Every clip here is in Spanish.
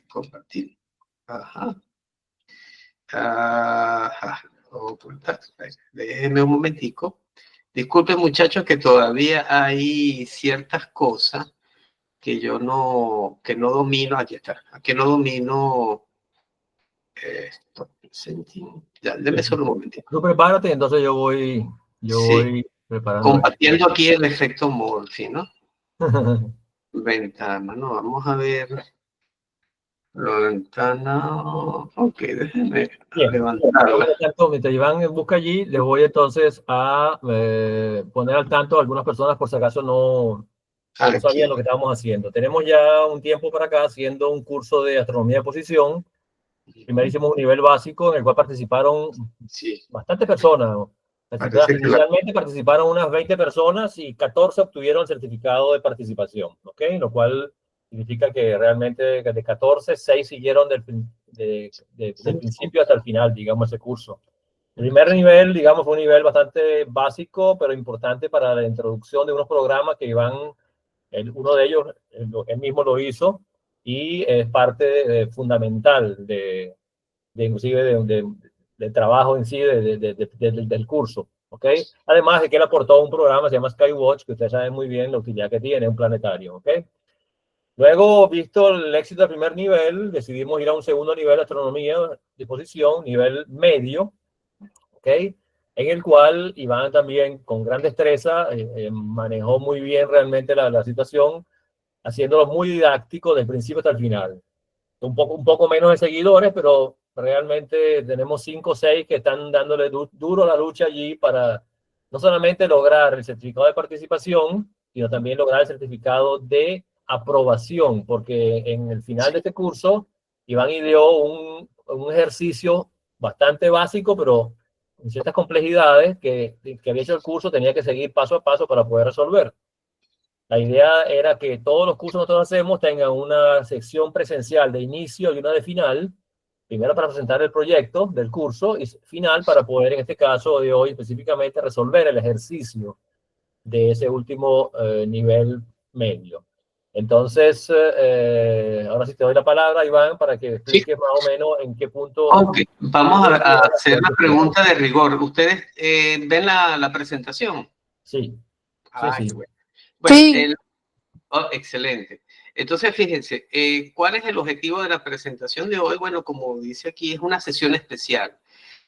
Compartir. Ajá. Ajá. Ocultar. Déjenme un momentico. Disculpen, muchachos, que todavía hay ciertas cosas que yo no domino. Aquí está. Que no domino esto. Ya, déme solo un momentito. Tú prepárate, entonces yo Sí. voy preparando Compartiendo aquí el efecto Morphy, ¿no? Ventana, ¿no? Vamos a ver. La ventana. Ok, déjenme levantarla. Mientras Iván busca allí, les voy entonces a poner al tanto a algunas personas por si acaso no sabían lo que estábamos haciendo. Tenemos ya un tiempo para acá haciendo un curso de astronomía de posición. Primero hicimos un nivel básico en el cual participaron bastantes personas. Inicialmente participaron unas 20 personas y 14 obtuvieron el certificado de participación, ¿ok? Lo cual significa que realmente de 14, 6 siguieron del principio hasta el final, digamos, ese curso. El primer nivel, digamos, fue un nivel bastante básico, pero importante para la introducción de unos programas que Iván, uno de ellos, él mismo lo hizo y es parte fundamental inclusive del trabajo en sí del curso, ¿ok? Además de que él aportó un programa que se llama Skywatch, que ustedes saben muy bien la utilidad que tiene, un planetario, ¿ok? Luego, visto el éxito del primer nivel, decidimos ir a un segundo nivel de astronomía de posición, nivel medio, ¿ok? En el cual Iván también, con gran destreza, manejó muy bien realmente la situación, haciéndolo muy didáctico del principio hasta el final. Un poco menos de seguidores, pero realmente tenemos 5 o 6 que están dándole duro la lucha allí para no solamente lograr el certificado de participación, sino también lograr el certificado de aprobación, porque en el final de este curso, Iván ideó un ejercicio bastante básico, pero con ciertas complejidades que había hecho el curso, tenía que seguir paso a paso para poder resolver. La idea era que todos los cursos que nosotros hacemos tengan una sección presencial de inicio y una de final, primero para presentar el proyecto del curso y final para poder, en este caso de hoy específicamente, resolver el ejercicio de ese último nivel medio. Entonces, ahora sí te doy la palabra, Iván, para que expliques más o menos en qué punto... Ok, vamos a hacer la pregunta de rigor. ¿Ustedes ven la presentación? Sí. Sí. Bueno, sí. Excelente. Entonces, fíjense, ¿cuál es el objetivo de la presentación de hoy? Bueno, como dice aquí, es una sesión especial.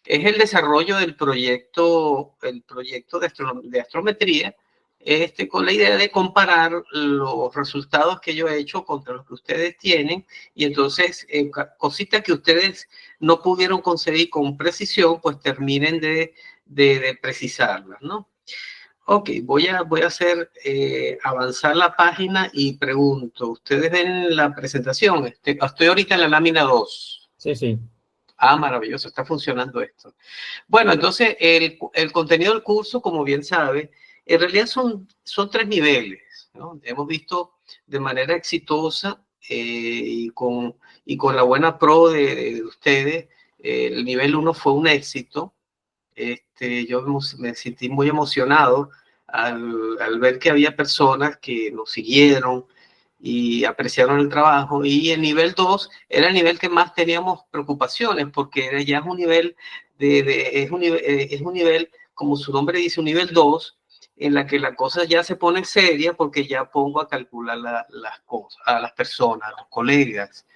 Es el desarrollo del proyecto, de astrometría, con la idea de comparar los resultados que yo he hecho contra los que ustedes tienen, y entonces cositas que ustedes no pudieron conseguir con precisión, pues terminen de precisarlas, ¿no? Ok, voy a hacer avanzar la página y pregunto, ¿ustedes ven la presentación? Estoy ahorita en la lámina 2. Sí. Ah, maravilloso, está funcionando esto. Bueno, entonces el contenido del curso, como bien sabe, en realidad son 3 niveles, ¿no? Hemos visto de manera exitosa y con la buena pro de ustedes, el nivel 1 fue un éxito. Yo me sentí muy emocionado al ver que había personas que nos siguieron y apreciaron el trabajo. Y el nivel 2 era el nivel que más teníamos preocupaciones, porque ya es un nivel, es un nivel, como su nombre dice, un nivel 2, en la que la cosa ya se pone seria, porque ya pongo a calcular las cosas, a las personas, a los colegas,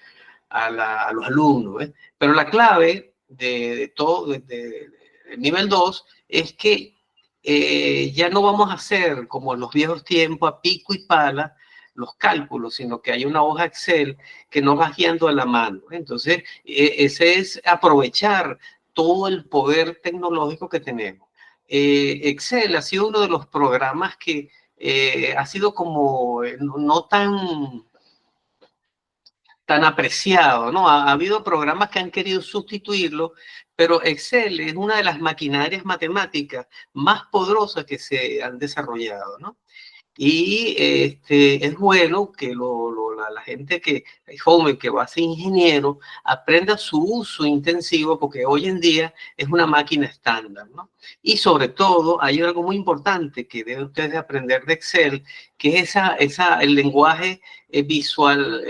a los alumnos. Pero la clave de todo, del nivel 2, es que ya no vamos a hacer como en los viejos tiempos a pico y pala los cálculos, sino que hay una hoja Excel que nos va guiando a la mano. Entonces, ese es aprovechar todo el poder tecnológico que tenemos. Excel ha sido uno de los programas que ha sido como no tan apreciado, ¿no? Ha habido programas que han querido sustituirlo, pero Excel es una de las maquinarias matemáticas más poderosas que se han desarrollado, ¿no? Y es bueno que la gente que es joven, que va a ser ingeniero, aprenda su uso intensivo, porque hoy en día es una máquina estándar, ¿no? Y sobre todo, hay algo muy importante que deben ustedes aprender de Excel, que es el lenguaje el Visual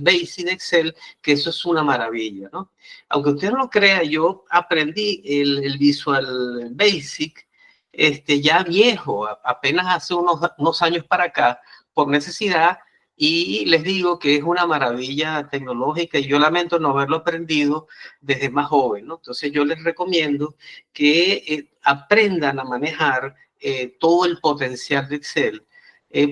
Basic de Excel, que eso es una maravilla, ¿no? Aunque usted no lo crea, yo aprendí el Visual Basic ya viejo, apenas hace unos años para acá, por necesidad, y les digo que es una maravilla tecnológica y yo lamento no haberlo aprendido desde más joven, ¿no? Entonces yo les recomiendo que aprendan a manejar todo el potencial de Excel.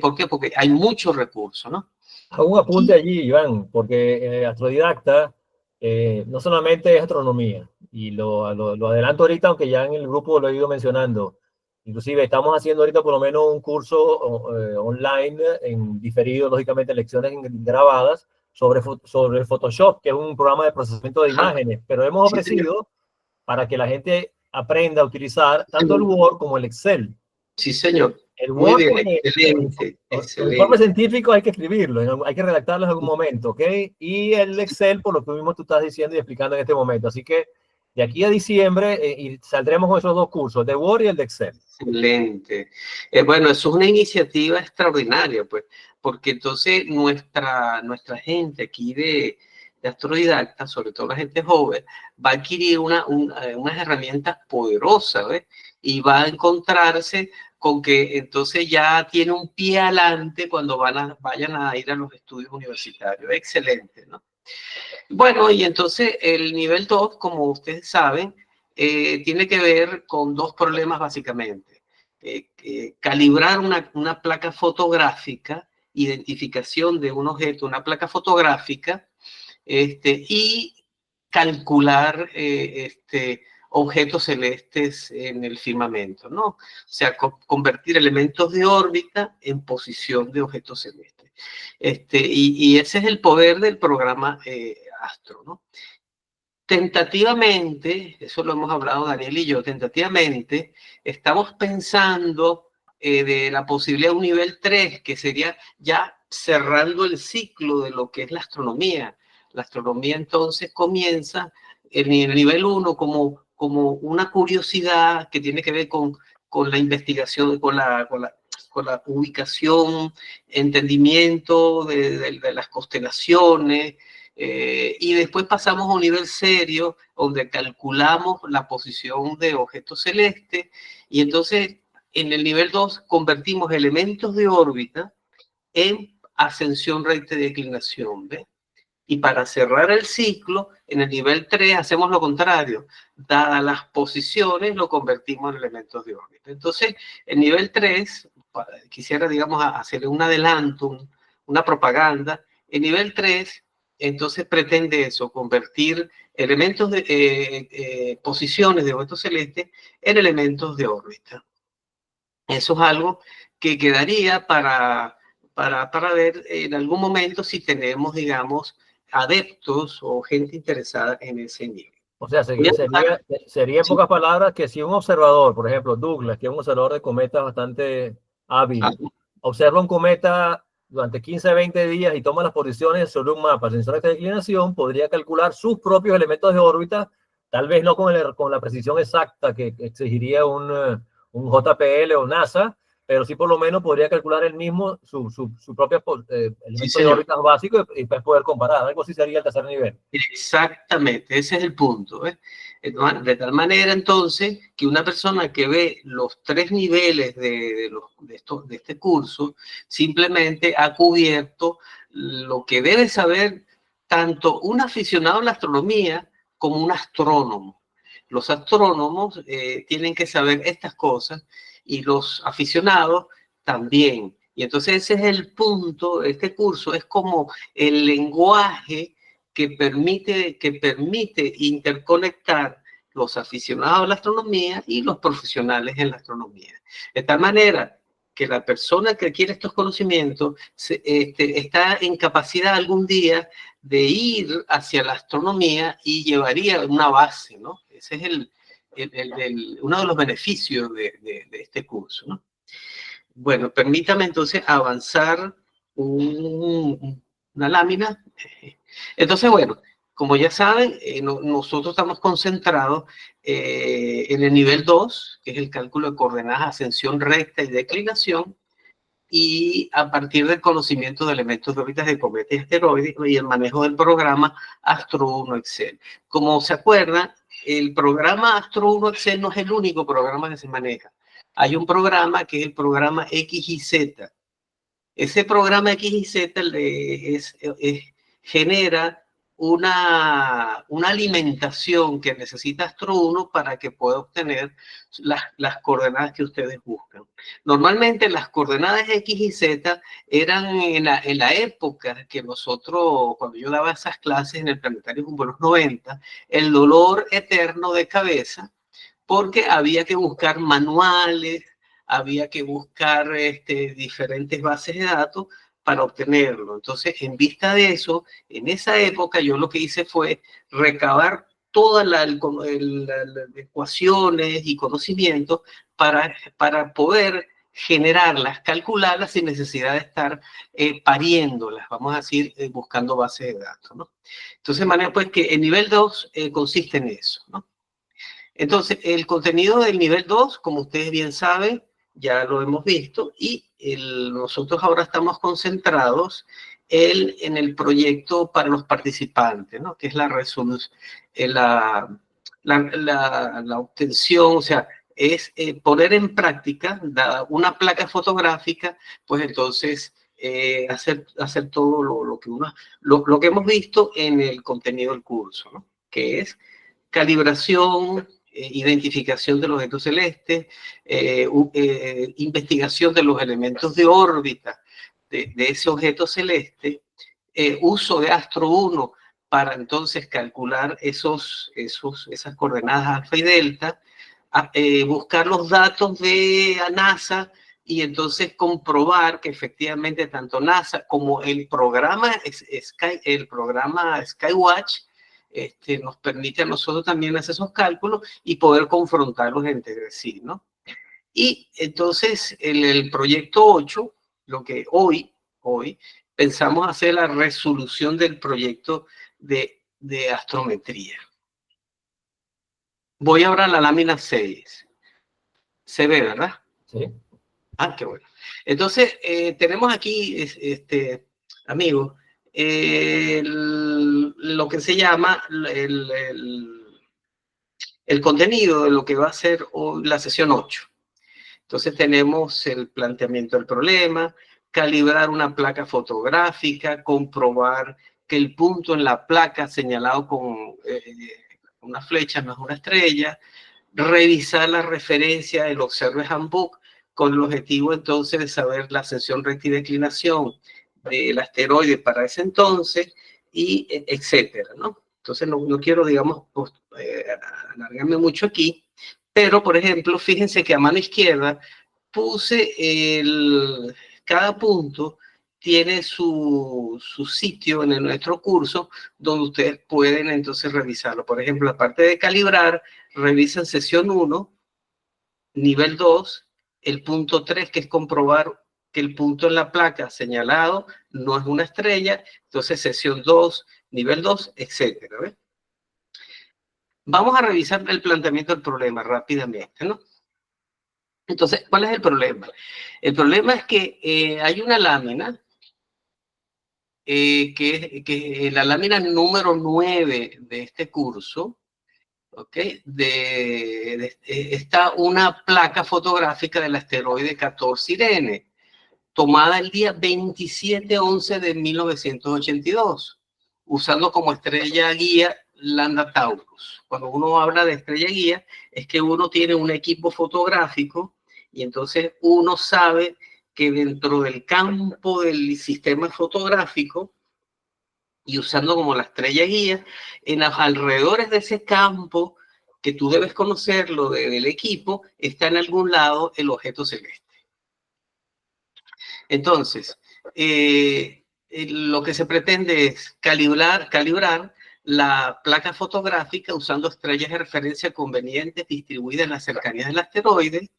¿Por qué? Porque hay muchos recursos, ¿no? Hago un apunte allí, Iván, porque Astrodidacta no solamente es astronomía, y lo adelanto ahorita, aunque ya en el grupo lo he ido mencionando. Inclusive estamos haciendo ahorita por lo menos un curso online, en diferido, lógicamente, lecciones grabadas sobre Photoshop, que es un programa de procesamiento de imágenes, pero hemos ofrecido para que la gente aprenda a utilizar tanto el Word como el Excel. Sí, señor. El Muy Word, bien, excelente, los informes científicos hay que escribirlos, hay que redactarlos en algún momento, ¿ok? Y el Excel, por lo que mismo tú estás diciendo y explicando en este momento. Así que de aquí a diciembre y saldremos con esos dos cursos, de Word y el de Excel. Excelente. Bueno, eso es una iniciativa extraordinaria, pues, porque entonces nuestra gente aquí de Astrodidacta, sobre todo la gente joven, va a adquirir unas herramientas poderosas, ¿ves? Y va a encontrarse con que entonces ya tiene un pie adelante cuando vayan a ir a los estudios universitarios. Excelente, ¿no? Bueno, y entonces el nivel 2, como ustedes saben, tiene que ver con dos problemas básicamente. Calibrar una placa fotográfica, identificación de un objeto, una placa fotográfica, y calcular objetos celestes en el firmamento, ¿no? O sea, convertir elementos de órbita en posición de objetos celestes. Y ese es el poder del programa Astro, ¿no? Tentativamente, eso lo hemos hablado Daniel y yo, tentativamente estamos pensando de la posibilidad de un nivel 3, que sería ya cerrando el ciclo de lo que es la astronomía. La astronomía entonces comienza en el nivel 1 como una curiosidad que tiene que ver con la investigación, con la ubicación, entendimiento de las constelaciones, y después pasamos a un nivel serio donde calculamos la posición de objetos celestes y entonces en el nivel 2 convertimos elementos de órbita en ascensión, recta y declinación, ¿ves? Y para cerrar el ciclo, en el nivel 3 hacemos lo contrario. Dadas las posiciones, lo convertimos en elementos de órbita. Entonces, el nivel 3, quisiera, digamos, hacerle un adelanto, una propaganda. El nivel 3, entonces pretende eso, convertir elementos de posiciones de objetos celestes en elementos de órbita. Eso es algo que quedaría para ver en algún momento si tenemos, digamos, adeptos o gente interesada en ese nivel. O sea, sería en pocas palabras que si un observador, por ejemplo, Douglas, que es un observador de cometas bastante hábil, observa un cometa durante 15 a 20 días y toma las posiciones sobre un mapa sin de declinación, podría calcular sus propios elementos de órbita, tal vez no con la precisión exacta que exigiría un JPL o NASA, pero sí por lo menos podría calcular él mismo su propio elemento de órbita básico y poder comparar. Algo así sería el tercer nivel. Exactamente, ese es el punto, ¿eh? De tal manera entonces que una persona que ve los tres niveles de este curso simplemente ha cubierto lo que debe saber tanto un aficionado a la astronomía como un astrónomo. Los astrónomos tienen que saber estas cosas y los aficionados también. Y entonces ese es el punto, este curso es como el lenguaje que permite interconectar los aficionados a la astronomía y los profesionales en la astronomía. De tal manera que la persona que adquiere estos conocimientos está en capacidad algún día de ir hacia la astronomía y llevaría una base, ¿no? Ese es uno de los beneficios de este curso, ¿no? Bueno, permítame entonces avanzar una lámina. Entonces, bueno, como ya saben, nosotros estamos concentrados en el nivel 2, que es el cálculo de coordenadas, ascensión recta y declinación, y a partir del conocimiento de elementos de órbitas de cometas y asteroides y el manejo del programa Astro 1 Excel. Como se acuerdan, el programa Astro 1 Excel no es el único programa que se maneja. Hay un programa que es el programa X y Z. Ese programa X y Z genera una alimentación que necesita Astro 1 para que pueda obtener las coordenadas que ustedes buscan. Normalmente las coordenadas X y Z eran en la época que nosotros, cuando yo daba esas clases en el planetario como en los 90, el dolor eterno de cabeza, porque había que buscar manuales, había que buscar diferentes bases de datos para obtenerlo. Entonces, en vista de eso, en esa época yo lo que hice fue recabar todas las ecuaciones y conocimientos para poder generarlas, calcularlas sin necesidad de estar pariéndolas, vamos a decir, buscando bases de datos, ¿no? Entonces, de manera pues que el nivel 2 consiste en eso, ¿no? Entonces, el contenido del nivel 2, como ustedes bien saben, ya lo hemos visto, y nosotros ahora estamos concentrados en el proyecto para los participantes, ¿no? Que es la resolución, la obtención, o sea, es poner en práctica una placa fotográfica, pues entonces hacer todo lo que hemos visto en el contenido del curso, ¿no? Que es calibración, identificación de los objetos celestes, investigación de los elementos de órbita de ese objeto celeste, uso de Astro 1 para entonces calcular esas coordenadas alfa y delta, buscar los datos de NASA y entonces comprobar que efectivamente tanto NASA como el programa Skywatch nos permite a nosotros también hacer esos cálculos y poder confrontarlos entre sí, ¿no? Y entonces el proyecto 8, lo que hoy pensamos hacer la resolución del proyecto de astrometría. Voy ahora a la lámina 6. Se ve, ¿verdad? Sí. Ah, qué bueno. Entonces, tenemos aquí, amigos, lo que se llama el contenido de lo que va a ser hoy la sesión 8. Entonces tenemos el planteamiento del problema, calibrar una placa fotográfica, comprobar que el punto en la placa señalado con una flecha no es una estrella, revisar la referencia del Observer Handbook con el objetivo entonces de saber la ascensión recta y declinación del asteroide para ese entonces, y etcétera, ¿no? Entonces no quiero, digamos, alargarme mucho aquí, pero, por ejemplo, fíjense que a mano izquierda puse cada punto tiene su sitio en nuestro curso donde ustedes pueden entonces revisarlo. Por ejemplo, aparte de calibrar, revisan sesión 1, nivel 2, el punto 3, que es comprobar que el punto en la placa señalado no es una estrella, entonces sesión 2, nivel 2, etcétera, ¿ves? Vamos a revisar el planteamiento del problema rápidamente, ¿no? Entonces, ¿cuál es el problema? El problema es que hay una lámina, que la lámina número 9 de este curso, ¿ok? Está una placa fotográfica del asteroide 14 Irene, tomada el día 27/11 de 1982, usando como estrella guía Lambda Taurus. Cuando uno habla de estrella guía, es que uno tiene un equipo fotográfico y entonces uno sabe que dentro del campo del sistema fotográfico y usando como la estrella guía, en los alrededores de ese campo que tú debes conocerlo del equipo, está en algún lado el objeto celeste. Entonces, lo que se pretende es calibrar la placa fotográfica usando estrellas de referencia convenientes distribuidas en las cercanías del asteroide,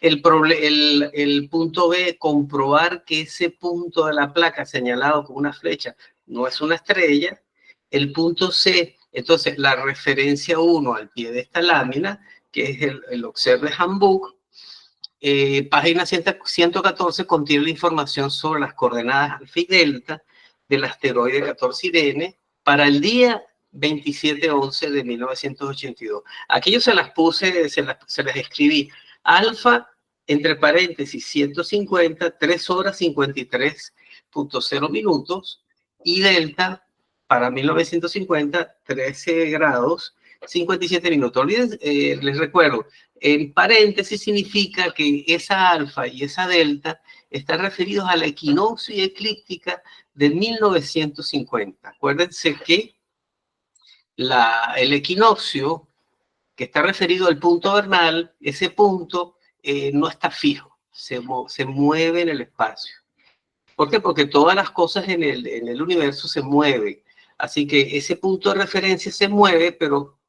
el punto B, comprobar que ese punto de la placa señalado con una flecha no es una estrella. El punto C, entonces la referencia 1 al pie de esta lámina, que es el Observe Handbook, página 114, contiene la información sobre las coordenadas alfa y delta del asteroide 14 Irene para el día 27/11 de 1982. Aquí yo se las puse, se las escribí. Alfa, entre paréntesis, 150, 3 horas 53.0 minutos, y delta, para 1950, 13 grados 57 minutos. Olvídense, les recuerdo, en paréntesis significa que esa alfa y esa delta están referidos a la equinoccio y eclíptica de 1950. Acuérdense que el equinoccio, que está referido al punto vernal, ese punto no está fijo, se mueve en el espacio. ¿Por qué? Porque todas las cosas en el universo se mueven. Así que ese punto de referencia se mueve, pero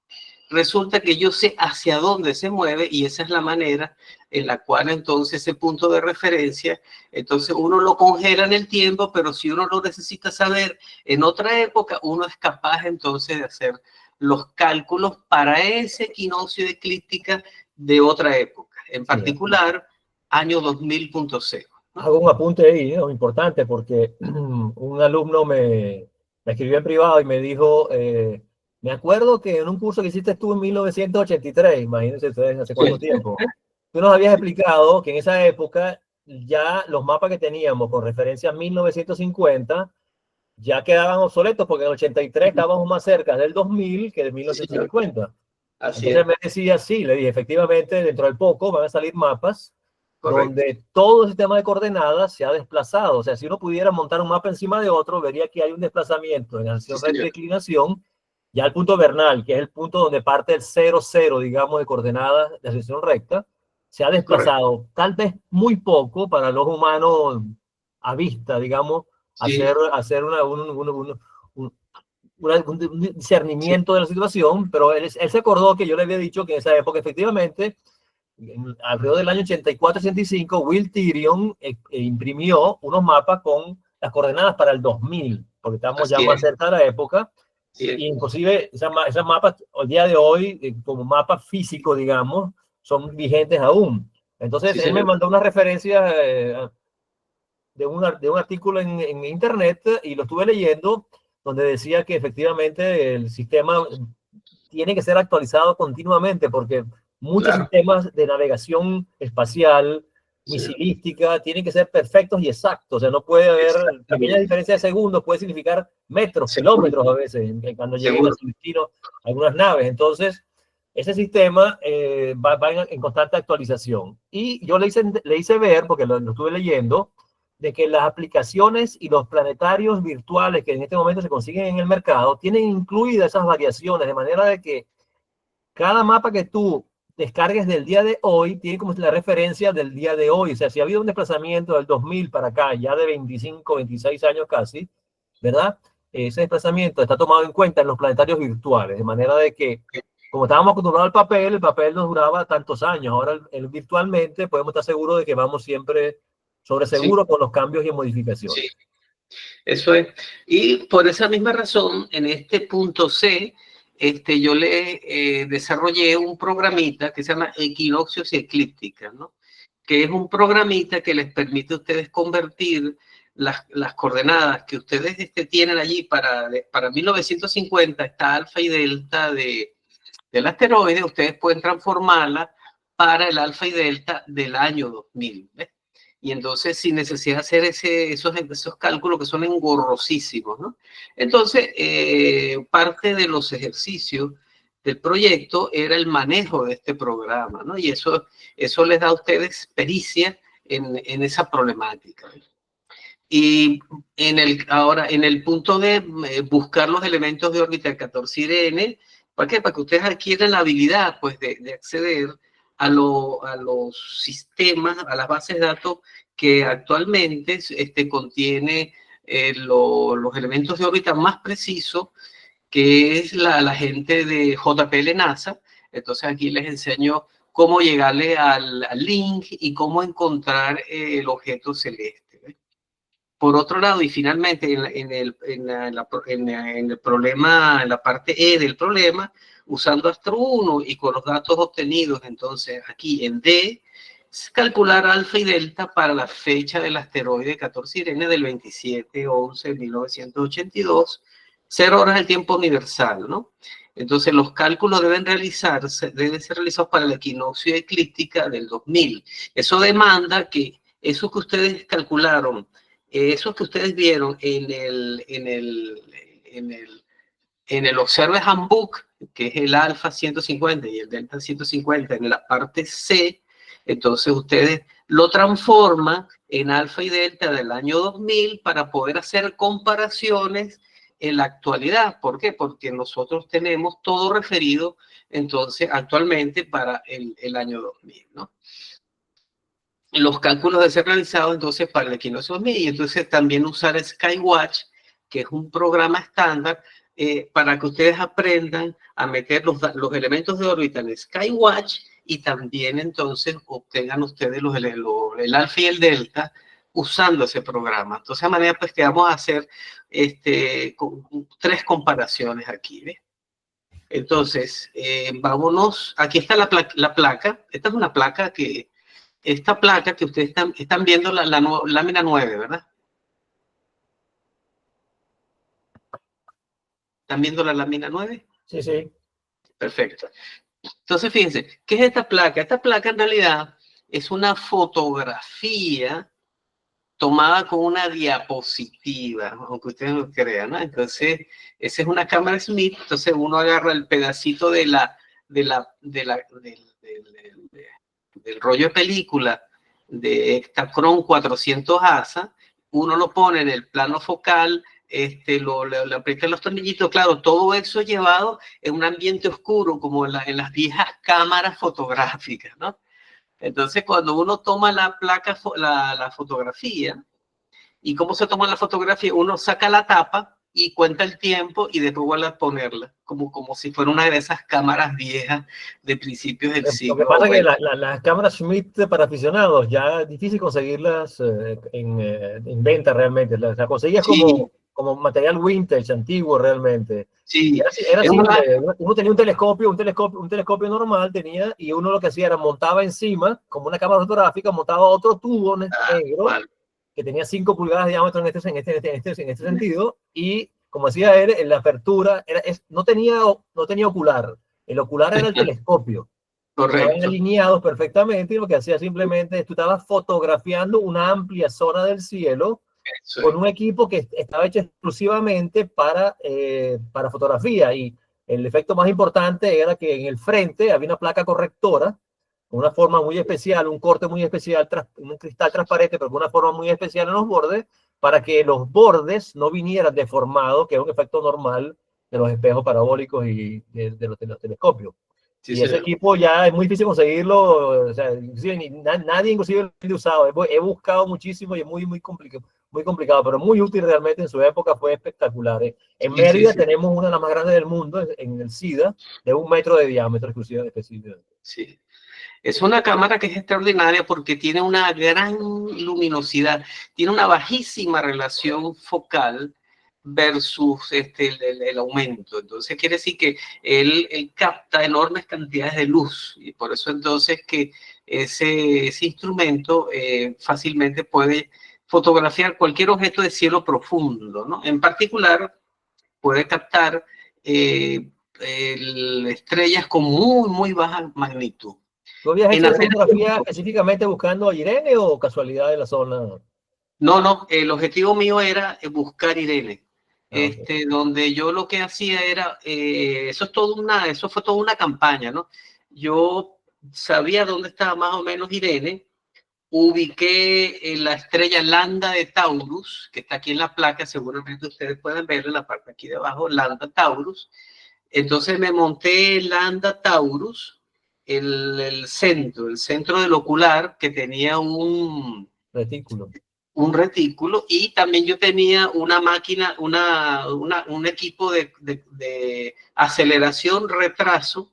resulta que yo sé hacia dónde se mueve, y esa es la manera en la cual entonces ese punto de referencia, entonces uno lo congela en el tiempo, pero si uno lo necesita saber en otra época, uno es capaz entonces de hacer los cálculos para ese equinoccio de eclíptica de otra época, en particular año 2000.0. ¿no? Hago un apunte ahí, ¿no? Importante, porque un alumno me escribió en privado y me dijo, me acuerdo que en un curso que hiciste tú en 1983, imagínense ustedes hace cuánto tiempo, tú nos habías explicado que en esa época ya los mapas que teníamos con referencia a 1950 ya quedaban obsoletos, porque en el 83 estábamos más cerca del 2000 que del 1950. Así Entonces es. me decía, sí, le dije, efectivamente, dentro del poco van a salir mapas Correcto. donde todo el sistema de coordenadas se ha desplazado. O sea, si uno pudiera montar un mapa encima de otro, vería que hay un desplazamiento en acción recta de declinación, ya el punto vernal, que es el punto donde parte el 0,0, digamos, de coordenadas de acción recta, se ha desplazado. Correcto. Tal vez muy poco para los humanos a vista, digamos, hacer un discernimiento de la situación, pero él se acordó que yo le había dicho que en esa época, efectivamente, alrededor del año 84-85, Will Tirion imprimió unos mapas con las coordenadas para el 2000, porque estamos ya más cerca de la época. Y inclusive esas mapas, al día de hoy, como mapas físicos, digamos, son vigentes aún. Entonces, él me mandó una referencia de un artículo en internet, y lo estuve leyendo, donde decía que efectivamente el sistema tiene que ser actualizado continuamente, porque muchos sistemas de navegación espacial, misilística, tienen que ser perfectos y exactos. O sea, no puede haber pequeña diferencia de segundos, puede significar metros, kilómetros a veces, cuando lleguen a su destino algunas naves. Entonces, ese sistema va en constante actualización. Y yo le hice ver, porque lo estuve leyendo, de que las aplicaciones y los planetarios virtuales que en este momento se consiguen en el mercado tienen incluidas esas variaciones, de manera de que cada mapa que tú descargues del día de hoy tiene como la referencia del día de hoy. O sea, si ha habido un desplazamiento del 2000 para acá, ya de 25, 26 años casi, ¿verdad? Ese desplazamiento está tomado en cuenta en los planetarios virtuales, de manera de que, como estábamos acostumbrados al el papel nos duraba tantos años. Ahora virtualmente podemos estar seguros de que vamos siempre sobre seguro con los cambios y modificaciones. Sí. Eso es. Y por esa misma razón, en este punto C, yo le desarrollé un programita que se llama Equinoccios y Eclípticas, ¿no? Que es un programita que les permite a ustedes convertir las coordenadas que ustedes tienen allí para 1950, esta alfa y delta del asteroide, ustedes pueden transformarla para el alfa y delta del año 2000, ¿ves? Y entonces, sin necesidad de hacer esos cálculos que son engorrosísimos, ¿no? Entonces, parte de los ejercicios del proyecto era el manejo de este programa, ¿no? Y eso les da a ustedes pericia en esa problemática. Y ahora, en el punto de buscar los elementos de órbita 14 Irene, ¿para qué? Para que ustedes adquieran la habilidad, pues, de acceder a los sistemas, a las bases de datos que actualmente contiene los elementos de órbita más precisos, que es la gente de JPL NASA. Entonces aquí les enseño cómo llegarle al link y cómo encontrar el objeto celeste, ¿ves? Por otro lado, y finalmente en el problema, en la parte E del problema, usando Astro 1 y con los datos obtenidos, entonces aquí en D, calcular alfa y delta para la fecha del asteroide 14 Irene del 27-11-1982, 0 horas del tiempo universal, ¿no? Entonces los cálculos deben ser realizados para el equinoccio eclíptica del 2000. Eso demanda que eso que ustedes calcularon, eso que ustedes vieron en el Observer Handbook, que es el alfa 150 y el delta 150 en la parte C, entonces ustedes lo transforman en alfa y delta del año 2000 para poder hacer comparaciones en la actualidad. ¿Por qué? Porque nosotros tenemos todo referido entonces actualmente para el año 2000, ¿no? Los cálculos deben ser realizados entonces para el equinoccio 2000 y entonces también usar Skywatch, que es un programa estándar para que ustedes aprendan a meter los elementos de órbita en Skywatch y también entonces obtengan ustedes el alfa y el delta usando ese programa. Entonces, de manera pues que vamos a hacer 3 comparaciones aquí, ¿ves? Entonces, vámonos, aquí está la placa, esta es una placa que, esta placa que ustedes están viendo la lámina 9, ¿verdad? ¿Están viendo la lámina 9? Sí, sí. Perfecto. Entonces, fíjense, ¿qué es esta placa? Esta placa en realidad es una fotografía tomada con una diapositiva, aunque ustedes no crean, ¿no? Entonces, esa es una cámara Smith, entonces uno agarra el pedacito del rollo de película de Ektachrome 400 ASA, uno lo pone en el plano focal, le aplica los tornillitos, claro, todo eso llevado en un ambiente oscuro, como en las viejas cámaras fotográficas, ¿no? Entonces, cuando uno toma la fotografía, ¿y cómo se toma la fotografía? Uno saca la tapa y cuenta el tiempo y después vuelve a ponerla, como si fuera una de esas cámaras viejas de principios del siglo. Lo que pasa es que las cámaras Schmidt para aficionados ya es difícil conseguirlas en venta realmente. Las conseguías Sí. como material vintage, antiguo realmente. Sí. Era simple. Uno tenía un telescopio normal tenía, y uno lo que hacía era montaba encima, como una cámara fotográfica, montaba otro tubo negro, que tenía 5 pulgadas de diámetro en este sentido, y como decía él, en la apertura no tenía ocular. El ocular era el telescopio. Correcto. Estaban alineados perfectamente y lo que hacía simplemente es tú estabas fotografiando una amplia zona del cielo con un equipo que estaba hecho exclusivamente para fotografía, y el efecto más importante era que en el frente había una placa correctora con una forma muy especial, un corte muy especial, un cristal transparente pero con una forma muy especial en los bordes para que los bordes no vinieran deformados, que es un efecto normal de los espejos parabólicos y de los telescopios. Sí, y ese equipo ya es muy difícil conseguirlo, o sea, nadie inclusive lo ha usado. He buscado muchísimo y es muy complicado, pero muy útil realmente. En su época fue espectacular. En Mérida tenemos una de las más grandes del mundo, en el SIDA, de 1 metro de diámetro exclusivamente. Sí. Es una cámara que es extraordinaria porque tiene una gran luminosidad, tiene una bajísima relación focal versus el aumento. Entonces quiere decir que él capta enormes cantidades de luz y por eso entonces que ese instrumento fácilmente puede fotografiar cualquier objeto de cielo profundo, ¿no? En particular puede captar estrellas con muy baja magnitud. ¿Tú habías hecho esa fotografía específicamente buscando a Irene o casualidad de la zona? No, el objetivo mío era buscar Irene. Donde yo lo que hacía era, eso fue toda una campaña, ¿no? Yo sabía dónde estaba más o menos Irene, ubiqué la estrella Lambda de Taurus, que está aquí en la placa, seguramente ustedes pueden verla en la parte aquí de abajo, Lambda Taurus. Entonces me monté Lambda Taurus, el centro del ocular, que tenía un retículo, y también yo tenía una máquina, un equipo de aceleración, retraso,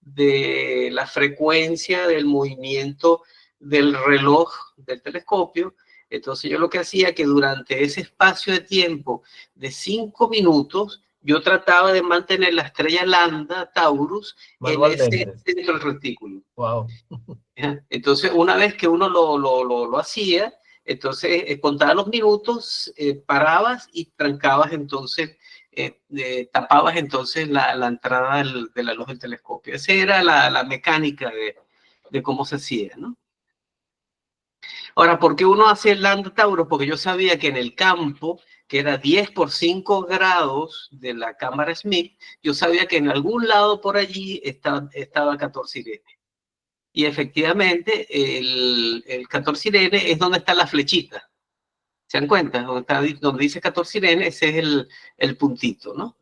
de la frecuencia del movimiento del reloj del telescopio. Entonces yo lo que hacía que durante ese espacio de tiempo de 5 minutos, yo trataba de mantener la estrella Lambda Taurus en ese centro del retículo. Wow. Entonces, una vez que uno lo hacía, entonces contaba los minutos, parabas y trancabas entonces, tapabas entonces la entrada de la luz del telescopio. Esa era la mecánica de cómo se hacía, ¿no? Ahora, ¿por qué uno hace el Lambda Taurus? Porque yo sabía que en el campo, que era 10 por 5 grados de la cámara Smith, yo sabía que en algún lado por allí estaba 14 Irene. Y efectivamente, el 14 Irene es donde está la flechita. ¿Se dan cuenta? Donde dice 14 Irene, ese es el puntito, ¿no?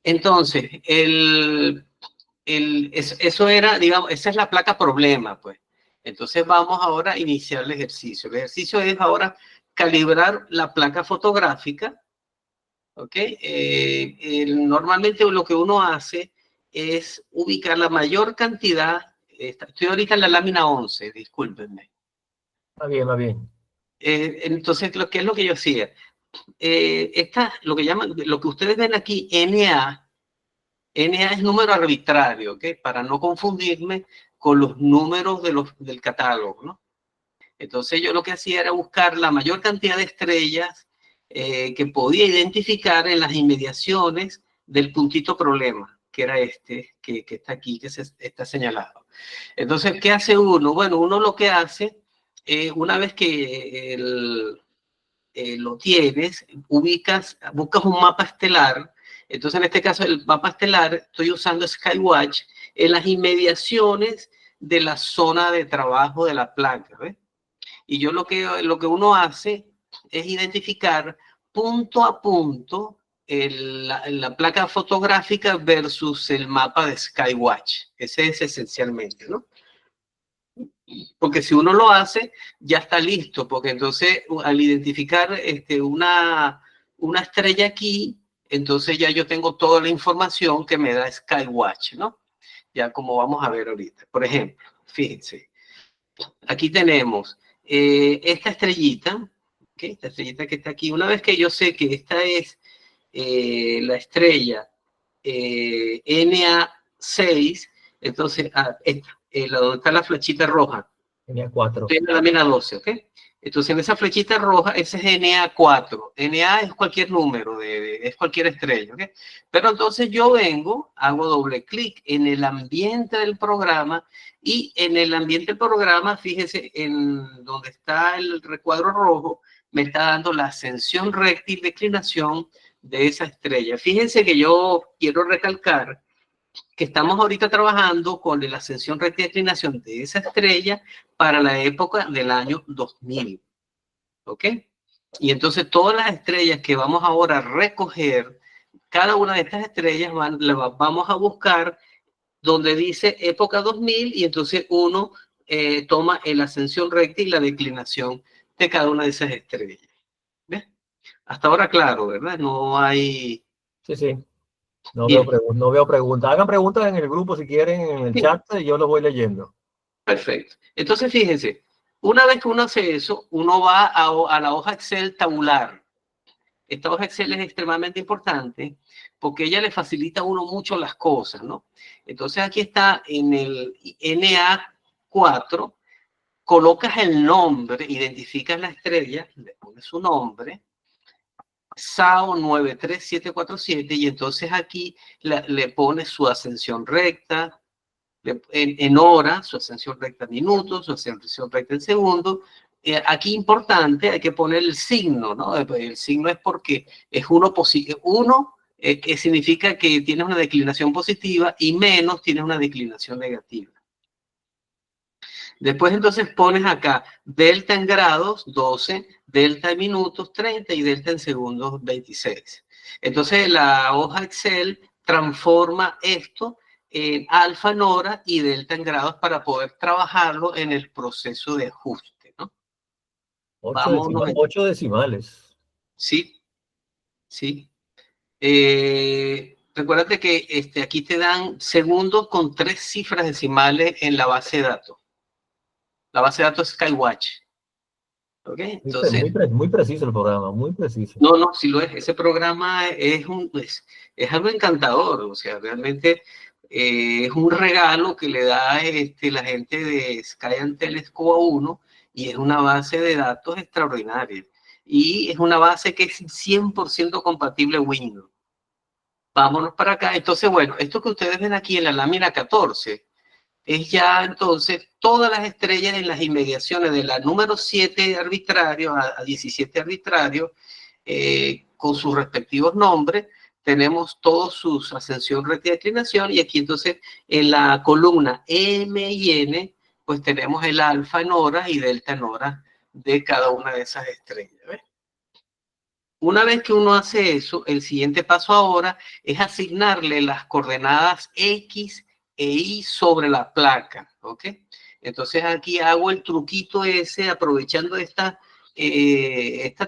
Entonces, eso era, digamos, esa es la placa problema, pues. Entonces vamos ahora a iniciar el ejercicio. El ejercicio es ahora calibrar la placa fotográfica, ¿ok? Normalmente lo que uno hace es ubicar la mayor cantidad. Estoy ahorita en la lámina 11, discúlpenme. Va bien, va bien. Entonces, ¿qué es lo que yo hacía? Lo que llaman, lo que ustedes ven aquí, NA es número arbitrario, ¿ok? Para no confundirme con los números del catálogo, ¿no? Entonces yo lo que hacía era buscar la mayor cantidad de estrellas que podía identificar en las inmediaciones del puntito problema, que era este, que está aquí, que está señalado. Entonces, ¿qué hace uno? Bueno, uno lo que hace, una vez que lo tienes, buscas un mapa estelar. Entonces, en este caso, el mapa estelar, estoy usando Skywatch en las inmediaciones de la zona de trabajo de la placa, ¿ves? Y yo lo que uno hace es identificar punto a punto la placa fotográfica versus el mapa de Skywatch. Ese es esencialmente, ¿no? Porque si uno lo hace, ya está listo, porque entonces al identificar una estrella aquí, entonces ya yo tengo toda la información que me da Skywatch, ¿no? Ya como vamos a ver ahorita. Por ejemplo, fíjense, aquí tenemos esta estrellita, ¿okay? Esta estrellita que está aquí. Una vez que yo sé que esta es la estrella NA6, entonces donde está la flechita roja. NA4. Estoy en la lámina 12, ¿ok? Entonces en esa flechita roja, ese es NA4. NA es cualquier número, es cualquier estrella, ¿ok? Pero entonces yo vengo, hago doble clic en el ambiente del programa y en el ambiente del programa, fíjese, en donde está el recuadro rojo, me está dando la ascensión recta y declinación de esa estrella. Fíjense que yo quiero recalcar que estamos ahorita trabajando con la ascensión recta y declinación de esa estrella para la época del año 2000. ¿Ok? Y entonces todas las estrellas que vamos ahora a recoger, cada una de estas estrellas vamos a buscar donde dice época 2000 y entonces uno toma la ascensión recta y la declinación de cada una de esas estrellas. ¿Ves? Hasta ahora claro, ¿verdad? No hay... Sí, sí. No veo preguntas. Hagan preguntas en el grupo si quieren, en el chat, y yo los voy leyendo. Perfecto. Entonces, fíjense, una vez que uno hace eso, uno va a la hoja Excel tabular. Esta hoja Excel es extremadamente importante porque ella le facilita a uno mucho las cosas, ¿no? Entonces, aquí está en el NA4, colocas el nombre, identificas la estrella, le pones su nombre, SAO 93747, y entonces aquí le pones su ascensión recta, en hora, su ascensión recta en minutos, su ascensión recta en segundos. Aquí importante, hay que poner el signo, ¿no? El signo es porque es uno que significa que tienes una declinación positiva y menos tienes una declinación negativa. Después entonces pones acá delta en grados 12, delta en minutos 30 y delta en segundos 26. Entonces la hoja Excel transforma esto en alfa en hora y delta en grados para poder trabajarlo en el proceso de ajuste, ¿no? 8 decimales. Sí, sí. recuérdate que aquí te dan segundos con 3 cifras decimales en la base de datos. La base de datos es Skywatch. ¿Ok? Entonces, muy preciso el programa, muy preciso. no, sí lo es. Ese programa es algo encantador. O sea, realmente es un regalo que le da la gente de Sky Telescope a uno, y es una base de datos extraordinaria. Y es una base que es 100% compatible Windows. Vámonos para acá. Entonces, bueno, esto que ustedes ven aquí en la lámina 14 es ya entonces todas las estrellas en las inmediaciones de la número 7 arbitrario a 17 arbitrario, con sus respectivos nombres. Tenemos todos sus ascensión, recta y declinación, y aquí entonces en la columna M y N, pues tenemos el alfa en horas y delta en horas de cada una de esas estrellas. ¿Ves? Una vez que uno hace eso, el siguiente paso ahora es asignarle las coordenadas X e Y sobre la placa, ¿ok? Entonces aquí hago el truquito ese, aprovechando esta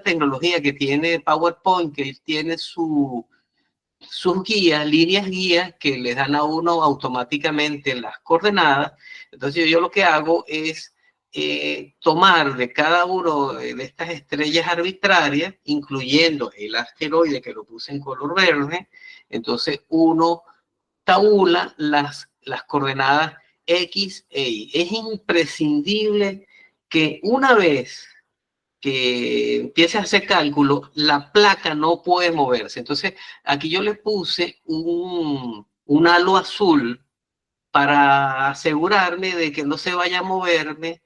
tecnología que tiene PowerPoint, que tiene sus guías, líneas guías, que le dan a uno automáticamente las coordenadas. Entonces yo lo que hago es tomar de cada uno de estas estrellas arbitrarias, incluyendo el asteroide que lo puse en color verde. Entonces uno tabula las coordenadas X e Y. Es imprescindible que una vez que empiece a hacer cálculo, la placa no puede moverse. Entonces, aquí yo le puse un halo azul para asegurarme de que no se vaya a moverme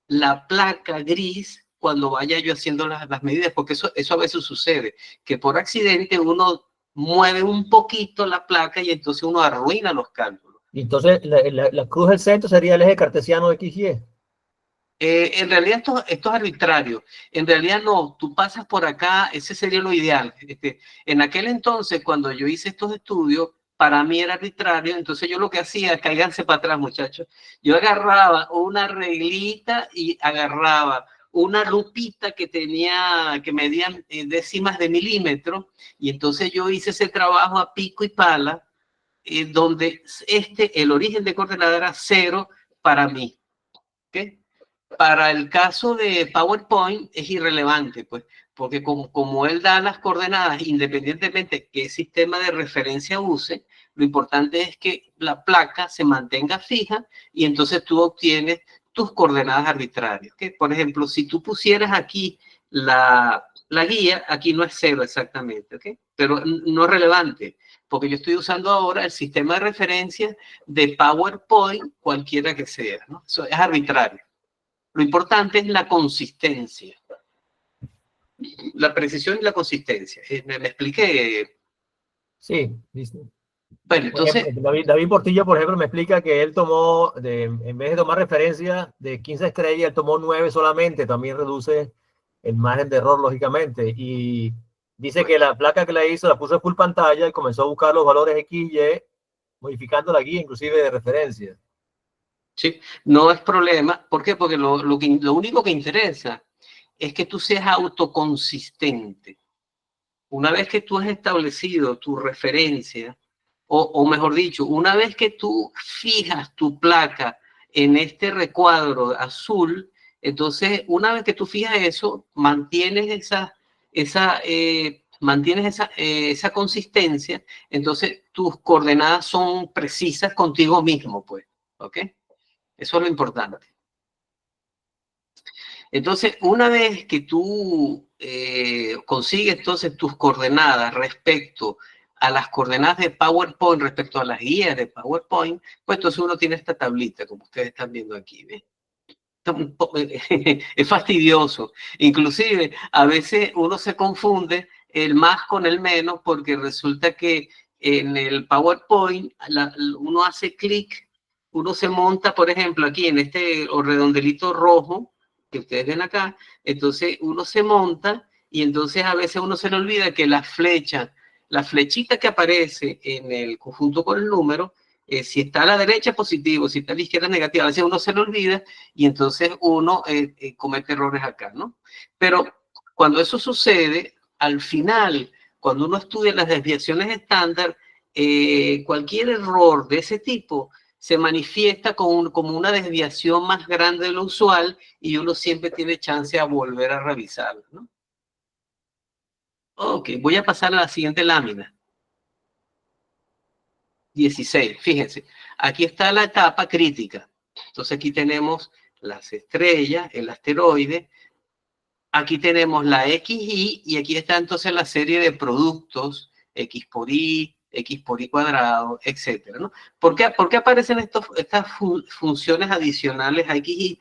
la placa gris cuando vaya yo haciendo las medidas, porque eso a veces sucede, que por accidente uno mueve un poquito la placa y entonces uno arruina los cálculos. Entonces, la cruz del centro sería el eje cartesiano XY. En realidad esto es arbitrario. En realidad no, tú pasas por acá, ese sería lo ideal. En aquel entonces, cuando yo hice estos estudios, para mí era arbitrario. Entonces yo lo que hacía, cáiganse para atrás, muchachos, yo agarraba una reglita y agarraba una lupita que medían décimas de milímetro, y entonces yo hice ese trabajo a pico y pala, donde el origen de coordenada era 0 para mí. ¿Ok? Para el caso de PowerPoint es irrelevante, pues, porque como él da las coordenadas, independientemente qué sistema de referencia use, lo importante es que la placa se mantenga fija y entonces tú obtienes tus coordenadas arbitrarias. ¿Okay? Por ejemplo, si tú pusieras aquí la guía, aquí no es 0 exactamente, ¿okay? Pero no es relevante, porque yo estoy usando ahora el sistema de referencia de PowerPoint, cualquiera que sea, ¿no? Eso es arbitrario. Lo importante es la consistencia, la precisión y la consistencia. ¿Me expliqué? Sí, listo. Bueno, entonces... David Portillo, por ejemplo, me explica que él tomó, en vez de tomar referencia de 15 estrellas, él tomó 9 solamente. También reduce el margen de error, lógicamente. Y dice que la placa que le hizo la puso en full pantalla y comenzó a buscar los valores X y Y, modificando la guía inclusive de referencia. Sí, no es problema. ¿Por qué? Porque lo único que interesa es que tú seas autoconsistente. Una vez que tú has establecido tu referencia, o mejor dicho, una vez que tú fijas tu placa en este recuadro azul, entonces una vez que tú fijas eso, mantienes esa consistencia, entonces tus coordenadas son precisas contigo mismo, pues, ¿ok? Eso es lo importante. Entonces, una vez que tú consigues entonces tus coordenadas respecto a las coordenadas de PowerPoint, respecto a las guías de PowerPoint, pues entonces uno tiene esta tablita, como ustedes están viendo aquí, ¿ves? Es fastidioso. Inclusive, a veces uno se confunde el más con el menos, porque resulta que en el PowerPoint uno hace clic, uno se monta, por ejemplo, aquí en este redondelito rojo que ustedes ven acá, entonces uno se monta y entonces a veces uno se le olvida que la flechita que aparece en el conjunto con el número, si está a la derecha positivo, si está a la izquierda negativo, a veces uno se le olvida y entonces uno comete errores acá, ¿no? Pero cuando eso sucede, al final, cuando uno estudia las desviaciones estándar, cualquier error de ese tipo se manifiesta como una desviación más grande de lo usual y uno siempre tiene chance a volver a revisarlo, ¿no? Ok, voy a pasar a la siguiente lámina. 16, fíjense, aquí está la etapa crítica. Entonces aquí tenemos las estrellas, el asteroide, aquí tenemos la XY y aquí está entonces la serie de productos X por Y cuadrado, etcétera, ¿no? ¿Por qué aparecen estas funciones adicionales a XY?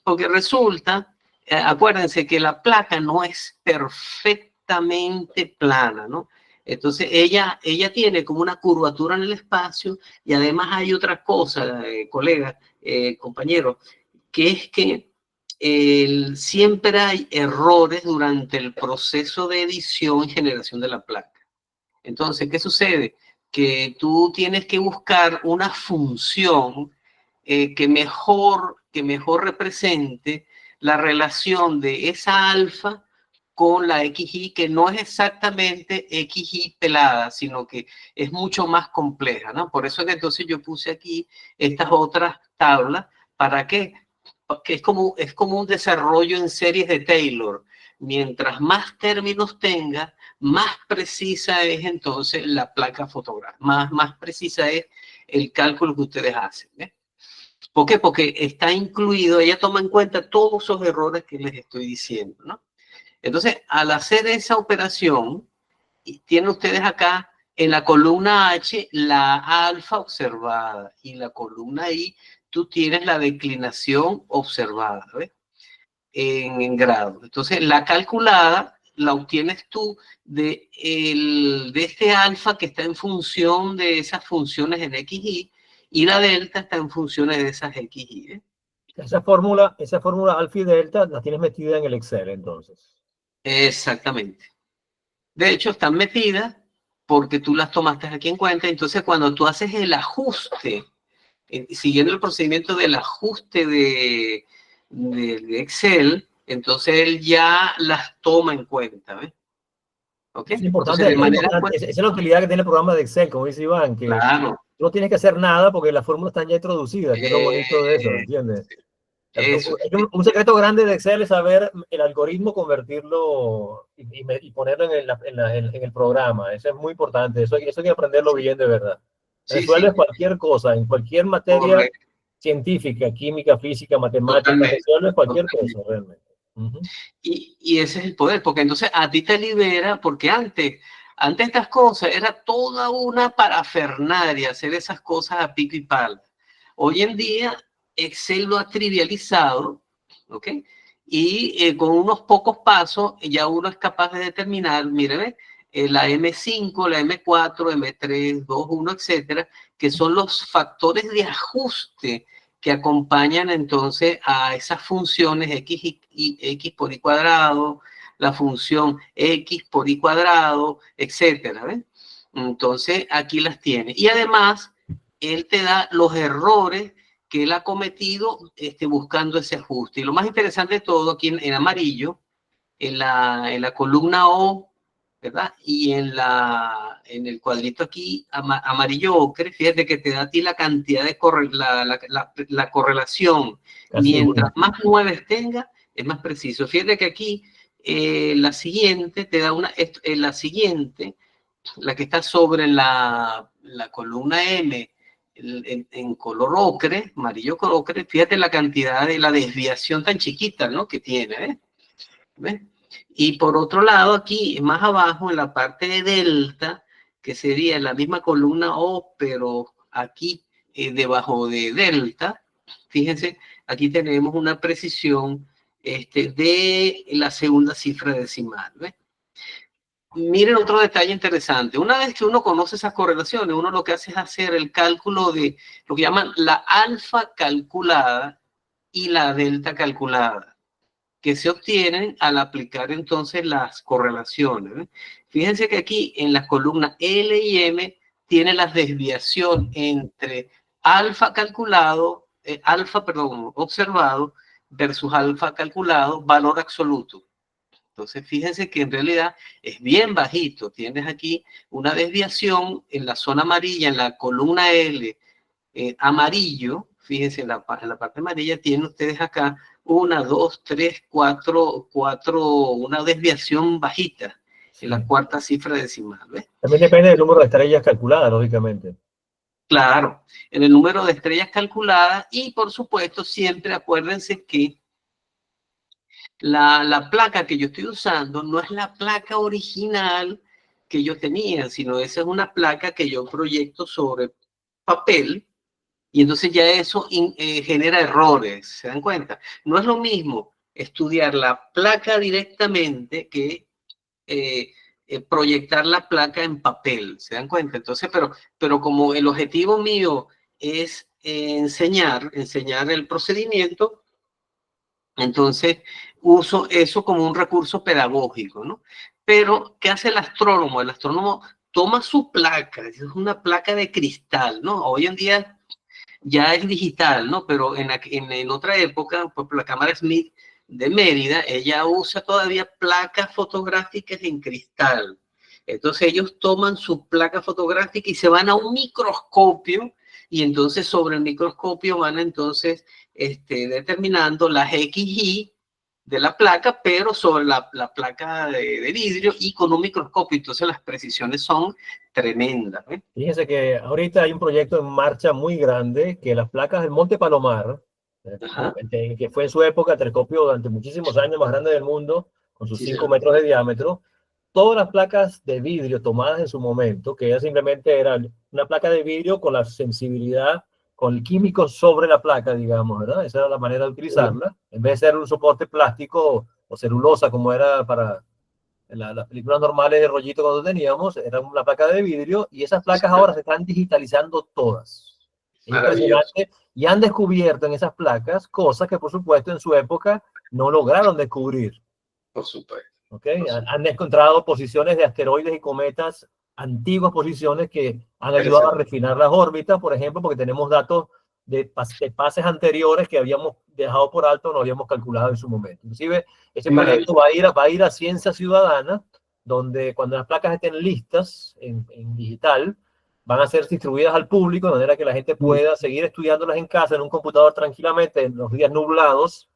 Porque resulta, acuérdense que la placa no es perfectamente plana, ¿no? Entonces ella tiene como una curvatura en el espacio y además hay otra cosa, colegas, compañeros, que es que siempre hay errores durante el proceso de edición y generación de la placa. Entonces, ¿qué sucede? Que tú tienes que buscar una función que mejor represente la relación de esa alfa con la XY, que no es exactamente XY pelada, sino que es mucho más compleja, ¿no? Por eso es que entonces yo puse aquí estas otras tablas. ¿Para qué? Porque es como un desarrollo en series de Taylor. Mientras más términos tenga, más precisa es entonces la placa fotográfica, más precisa es el cálculo que ustedes hacen. ¿eh? ¿Por qué? Porque está incluido, ella toma en cuenta todos esos errores que les estoy diciendo, ¿no? Entonces, al hacer esa operación, tienen ustedes acá en la columna H la alfa observada y la columna I tú tienes la declinación observada, ¿ves? En grado. Entonces, la calculada la obtienes tú de este alfa que está en función de esas funciones en XY y la delta está en funciones de esas XY. ¿eh? Esa fórmula alfa y delta la tienes metida en el Excel, entonces. Exactamente. De hecho, están metidas porque tú las tomaste aquí en cuenta. Entonces, cuando tú haces el ajuste, siguiendo el procedimiento del ajuste de Excel, entonces él ya las toma en cuenta. ¿ves? ¿Ok? Es Entonces, importante, de manera... esa es la utilidad que tiene el programa de Excel, como dice Iván, que Claro. no tienes que hacer nada porque las fórmulas están ya introducidas, que es lo bonito de eso, ¿entiendes? Eso. Un secreto grande de Excel es saber el algoritmo, convertirlo y ponerlo en el programa. Eso es muy importante. Eso hay que aprenderlo bien de verdad. Sí, sí, Resuelves cualquier cosa, en cualquier materia correcto. científica, química, física, matemática, Totalmente. resuelves cualquier Totalmente. cosa realmente. Uh-huh. Y ese es el poder, porque entonces a ti te libera, porque antes estas cosas era toda una parafernalia hacer esas cosas a pico y pala. Hoy en día Excel lo ha trivializado, ¿ok? Y con unos pocos pasos ya uno es capaz de determinar, mire, la M5, la M4, M3, 2, 1, etcétera, que son los factores de ajuste que acompañan entonces a esas funciones X por Y cuadrado, la función X por Y cuadrado, etcétera. ¿ves? Entonces, aquí las tiene. Y además, él te da los errores que él ha cometido buscando ese ajuste. Y lo más interesante de todo, aquí en amarillo, en la columna O, ¿verdad? Y en el cuadrito aquí, amarillo ocre, fíjate que te da a ti la cantidad de la correlación. Así, Mientras bueno. más 9 tenga, es más preciso. Fíjate que aquí la siguiente te da la siguiente, la que está sobre la columna M, en color ocre, amarillo color ocre, fíjate la cantidad de la desviación tan chiquita, ¿no? Que tiene, ¿eh? ¿Ves? Y por otro lado, aquí más abajo, en la parte de delta, que sería la misma columna O, pero aquí debajo de delta, fíjense, aquí tenemos una precisión de la segunda cifra decimal. ¿ves? Miren otro detalle interesante. Una vez que uno conoce esas correlaciones, uno lo que hace es hacer el cálculo de lo que llaman la alfa calculada y la delta calculada, que se obtienen al aplicar entonces las correlaciones. ¿eh? Fíjense que aquí en las columnas L y M tiene la desviación entre alfa calculado, observado versus alfa calculado, valor absoluto. Entonces, fíjense que en realidad es bien bajito. Tienes aquí una desviación en la zona amarilla, en la columna L, amarillo. Fíjense, en la parte amarilla tienen ustedes acá una, dos, tres, cuatro, una desviación bajita en la cuarta cifra decimal. ¿Ves? También depende del número de estrellas calculadas, lógicamente. Claro, en el número de estrellas calculadas y, por supuesto, siempre acuérdense que la placa que yo estoy usando no es la placa original que yo tenía, sino esa es una placa que yo proyecto sobre papel y entonces ya eso genera errores, ¿se dan cuenta? No es lo mismo estudiar la placa directamente que proyectar la placa en papel, ¿se dan cuenta? Entonces, pero como el objetivo mío es enseñar el procedimiento, entonces uso eso como un recurso pedagógico, ¿no? Pero, ¿qué hace el astrónomo? El astrónomo toma su placa, es una placa de cristal, ¿no? Hoy en día ya es digital, ¿no? Pero en otra época, por la cámara Smith de Mérida, ella usa todavía placas fotográficas en cristal. Entonces ellos toman su placa fotográfica y se van a un microscopio y entonces sobre el microscopio van entonces determinando las XY de la placa, pero sobre la placa de vidrio y con un microscopio. Entonces las precisiones son tremendas, ¿eh? Fíjense que ahorita hay un proyecto en marcha muy grande que las placas del Monte Palomar, que fue en su época el telescopio durante muchísimos años más grande del mundo, con sus 5 metros de diámetro, todas las placas de vidrio tomadas en su momento, que ya simplemente era una placa de vidrio con la sensibilidad, con el químico sobre la placa, digamos, ¿verdad? Esa era la manera de utilizarla, en vez de ser un soporte plástico o celulosa como era para las películas normales de rollito cuando teníamos, era una placa de vidrio y esas placas ahora se están digitalizando todas. Es impresionante. Y han descubierto en esas placas cosas que, por supuesto, en su época no lograron descubrir. Por supuesto. ¿Okay? Han encontrado posiciones de asteroides y cometas, antiguas posiciones que han ayudado a refinar las órbitas, por ejemplo, porque tenemos datos de pases anteriores que habíamos dejado por alto, no habíamos calculado en su momento. Inclusive, ese proyecto va a ir a Ciencia Ciudadana, donde cuando las placas estén listas en digital, van a ser distribuidas al público, de manera que la gente pueda seguir estudiándolas en casa, en un computador tranquilamente, en los días nublados,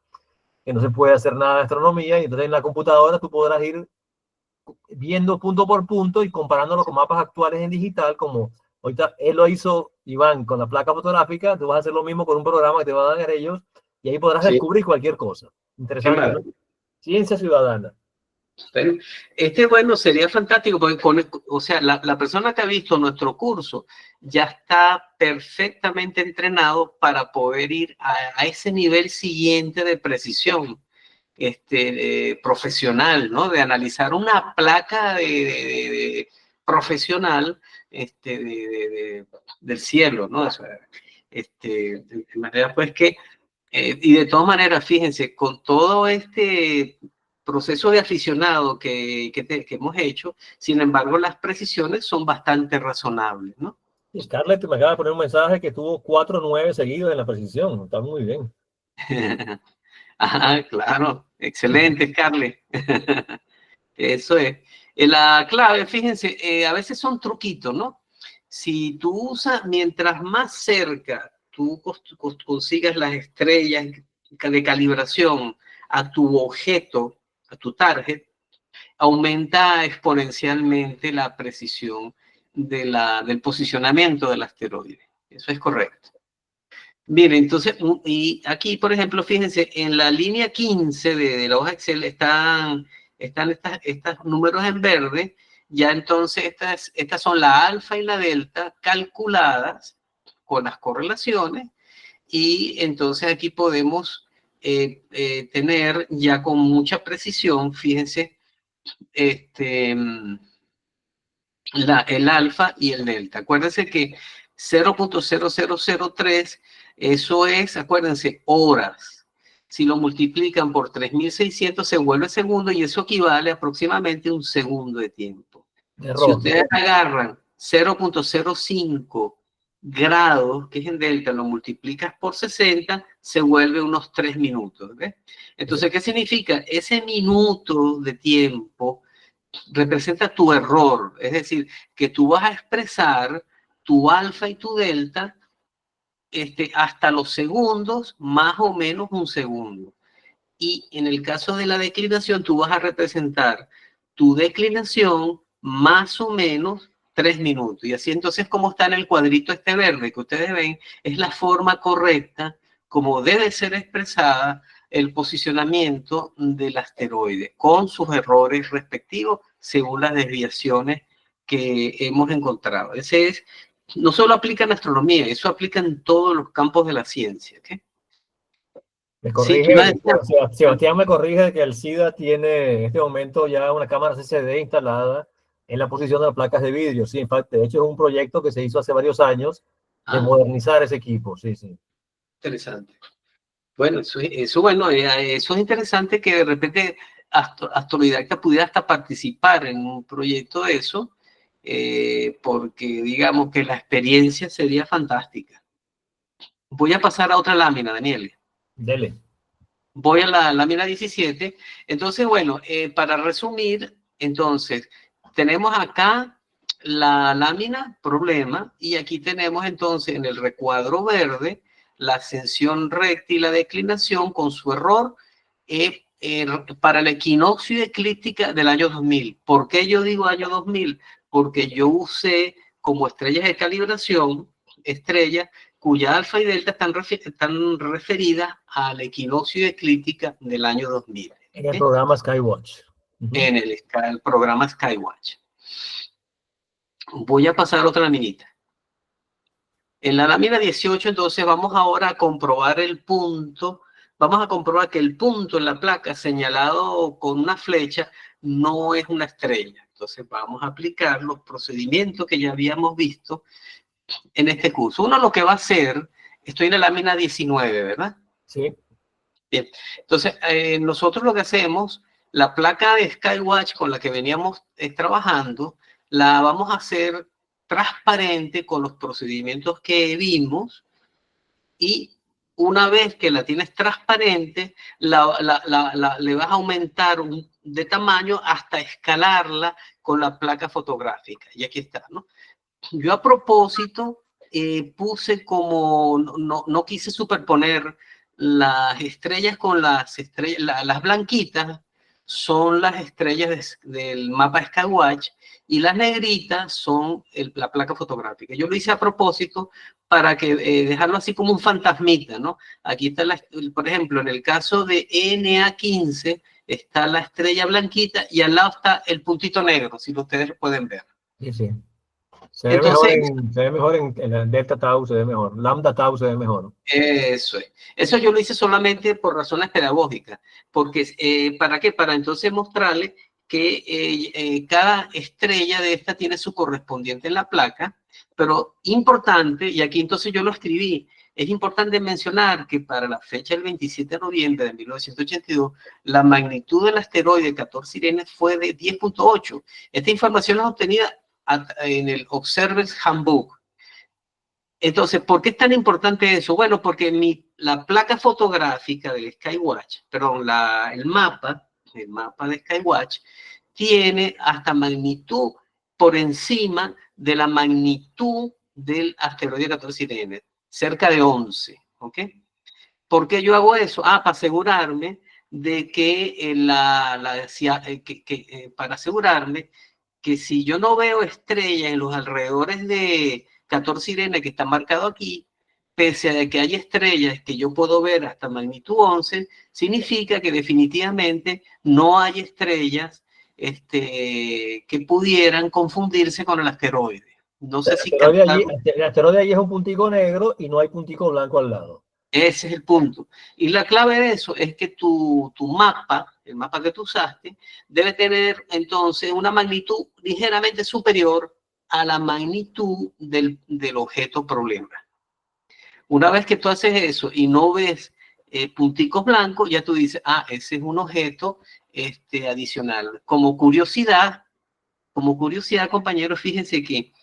que no se puede hacer nada de astronomía, y entonces en la computadora tú podrás ir viendo punto por punto y comparándolo con mapas actuales en digital, como ahorita él lo hizo, Iván, con la placa fotográfica. Tú vas a hacer lo mismo con un programa que te van a dar ellos, y ahí podrás descubrir cualquier cosa. Interesante, ¿no? Ciencia ciudadana. Bueno, sería fantástico, porque o sea, la persona que ha visto nuestro curso ya está perfectamente entrenado para poder ir a ese nivel siguiente de precisión profesional, ¿no? De analizar una placa profesional del cielo, ¿no? O sea, de manera pues que, y de todas maneras, fíjense, con todo proceso de aficionado que hemos hecho, sin embargo, las precisiones son bastante razonables, ¿no? Scarlett me acaba de poner un mensaje que tuvo 4-9 seguidos en la precisión. Está muy bien. Ah, claro. Excelente, Scarlett. Eso es. La clave, fíjense, a veces son truquitos, ¿no? Si tú usas, mientras más cerca tú consigas las estrellas de calibración a tu objeto, a tu target, aumenta exponencialmente la precisión del posicionamiento del asteroide. Eso es correcto. Miren, entonces, y aquí, por ejemplo, fíjense, en la línea 15 de la hoja Excel están estos números en verde. Ya entonces estas son la alfa y la delta calculadas con las correlaciones, y entonces aquí podemos tener ya con mucha precisión, fíjense, el alfa y el delta. Acuérdense que 0.0003, eso es, acuérdense, horas. Si lo multiplican por 3600 se vuelve segundo, y eso equivale aproximadamente a un segundo de tiempo. Si ustedes agarran 0.05 grados, que es en delta, lo multiplicas por 60, se vuelve unos 3 minutos. ¿Ves? Entonces, ¿qué significa? Ese minuto de tiempo representa tu error, es decir, que tú vas a expresar tu alfa y tu delta hasta los segundos, más o menos un segundo. Y en el caso de la declinación, tú vas a representar tu declinación más o menos 3 minutos. Y así entonces, como está en el cuadrito este verde que ustedes ven, es la forma correcta como debe ser expresada el posicionamiento del asteroide, con sus errores respectivos según las desviaciones que hemos encontrado. Ese es, no solo aplica en astronomía, eso aplica en todos los campos de la ciencia. ¿Okay? Me Sí, corrige, tú ibas a decir. Sebastián me corrige que el SIDA tiene en este momento ya una cámara CCD instalada en la posición de las placas de vidrio. Sí, en fact, de hecho es un proyecto que se hizo hace varios años de modernizar ese equipo. Sí, sí. Interesante. Bueno, bueno, eso es interesante que de repente Astrodidacta pudiera hasta participar en un proyecto de eso, porque digamos que la experiencia sería fantástica. Voy a pasar a otra lámina, Daniel. Dele. Voy a la lámina 17. Entonces, bueno, para resumir, entonces, tenemos acá la lámina problema y aquí tenemos entonces en el recuadro verde la ascensión recta y la declinación con su error para el equinoccio y eclíptica del año 2000. ¿Por qué yo digo año 2000? Porque yo usé como estrellas de calibración, estrellas cuya alfa y delta están referidas al equinoccio y eclíptica del año 2000. En el programa Skywatch. En el programa Skywatch. Voy a pasar otra laminita. En la lámina 18, entonces, vamos ahora a comprobar el punto. Vamos a comprobar que el punto en la placa señalado con una flecha no es una estrella. Entonces, vamos a aplicar los procedimientos que ya habíamos visto en este curso. Uno lo que va a hacer, estoy en la lámina 19, ¿verdad? Sí. Bien, entonces nosotros lo que hacemos, la placa de Skywatch con la que veníamos trabajando, la vamos a hacer transparente con los procedimientos que vimos y una vez que la tienes transparente, le vas a aumentar de tamaño hasta escalarla con la placa fotográfica. Y aquí está, ¿no? Yo a propósito puse como, no quise superponer las estrellas con las estrellas, las blanquitas son las estrellas del mapa Skywatch y las negritas son la placa fotográfica. Yo lo hice a propósito para que dejarlo así como un fantasmita, ¿no? Aquí está, por ejemplo, en el caso de NA15 está la estrella blanquita y al lado está el puntito negro, si ustedes lo pueden ver. Sí, sí. Se ve Entonces, mejor en el Delta Tau, se ve mejor. Lambda Tau se ve mejor. Eso es. Eso yo lo hice solamente por razones pedagógicas. Porque, ¿para qué? Para entonces mostrarles que cada estrella de esta tiene su correspondiente en la placa, pero importante, y aquí entonces yo lo escribí, es importante mencionar que para la fecha del 27 de noviembre de 1982, la magnitud del asteroide 14 Sirene fue de 10.8. Esta información es obtenida en el Observer's Handbook. Entonces, ¿por qué es tan importante eso? Bueno, porque la placa fotográfica del Skywatch, perdón, el mapa de Skywatch, tiene hasta magnitud por encima de la magnitud del asteroide 14 Sirene, cerca de 11, ¿ok? ¿Por qué yo hago eso? Para asegurarme de que, para asegurarme que si yo no veo estrellas en los alrededores de 14 Sirene que está marcado aquí, pese a que hay estrellas que yo puedo ver hasta magnitud 11, significa que definitivamente no hay estrellas que pudieran confundirse con el asteroide. No sé si el asteroide allí es un puntico negro y no hay puntico blanco al lado. Ese es el punto. Y la clave de eso es que tu mapa, el mapa que tú usaste, debe tener entonces una magnitud ligeramente superior a la magnitud del objeto problema. Una vez que tú haces eso y no ves punticos blancos, ya tú dices, ese es un objeto adicional. Como curiosidad, compañeros, fíjense que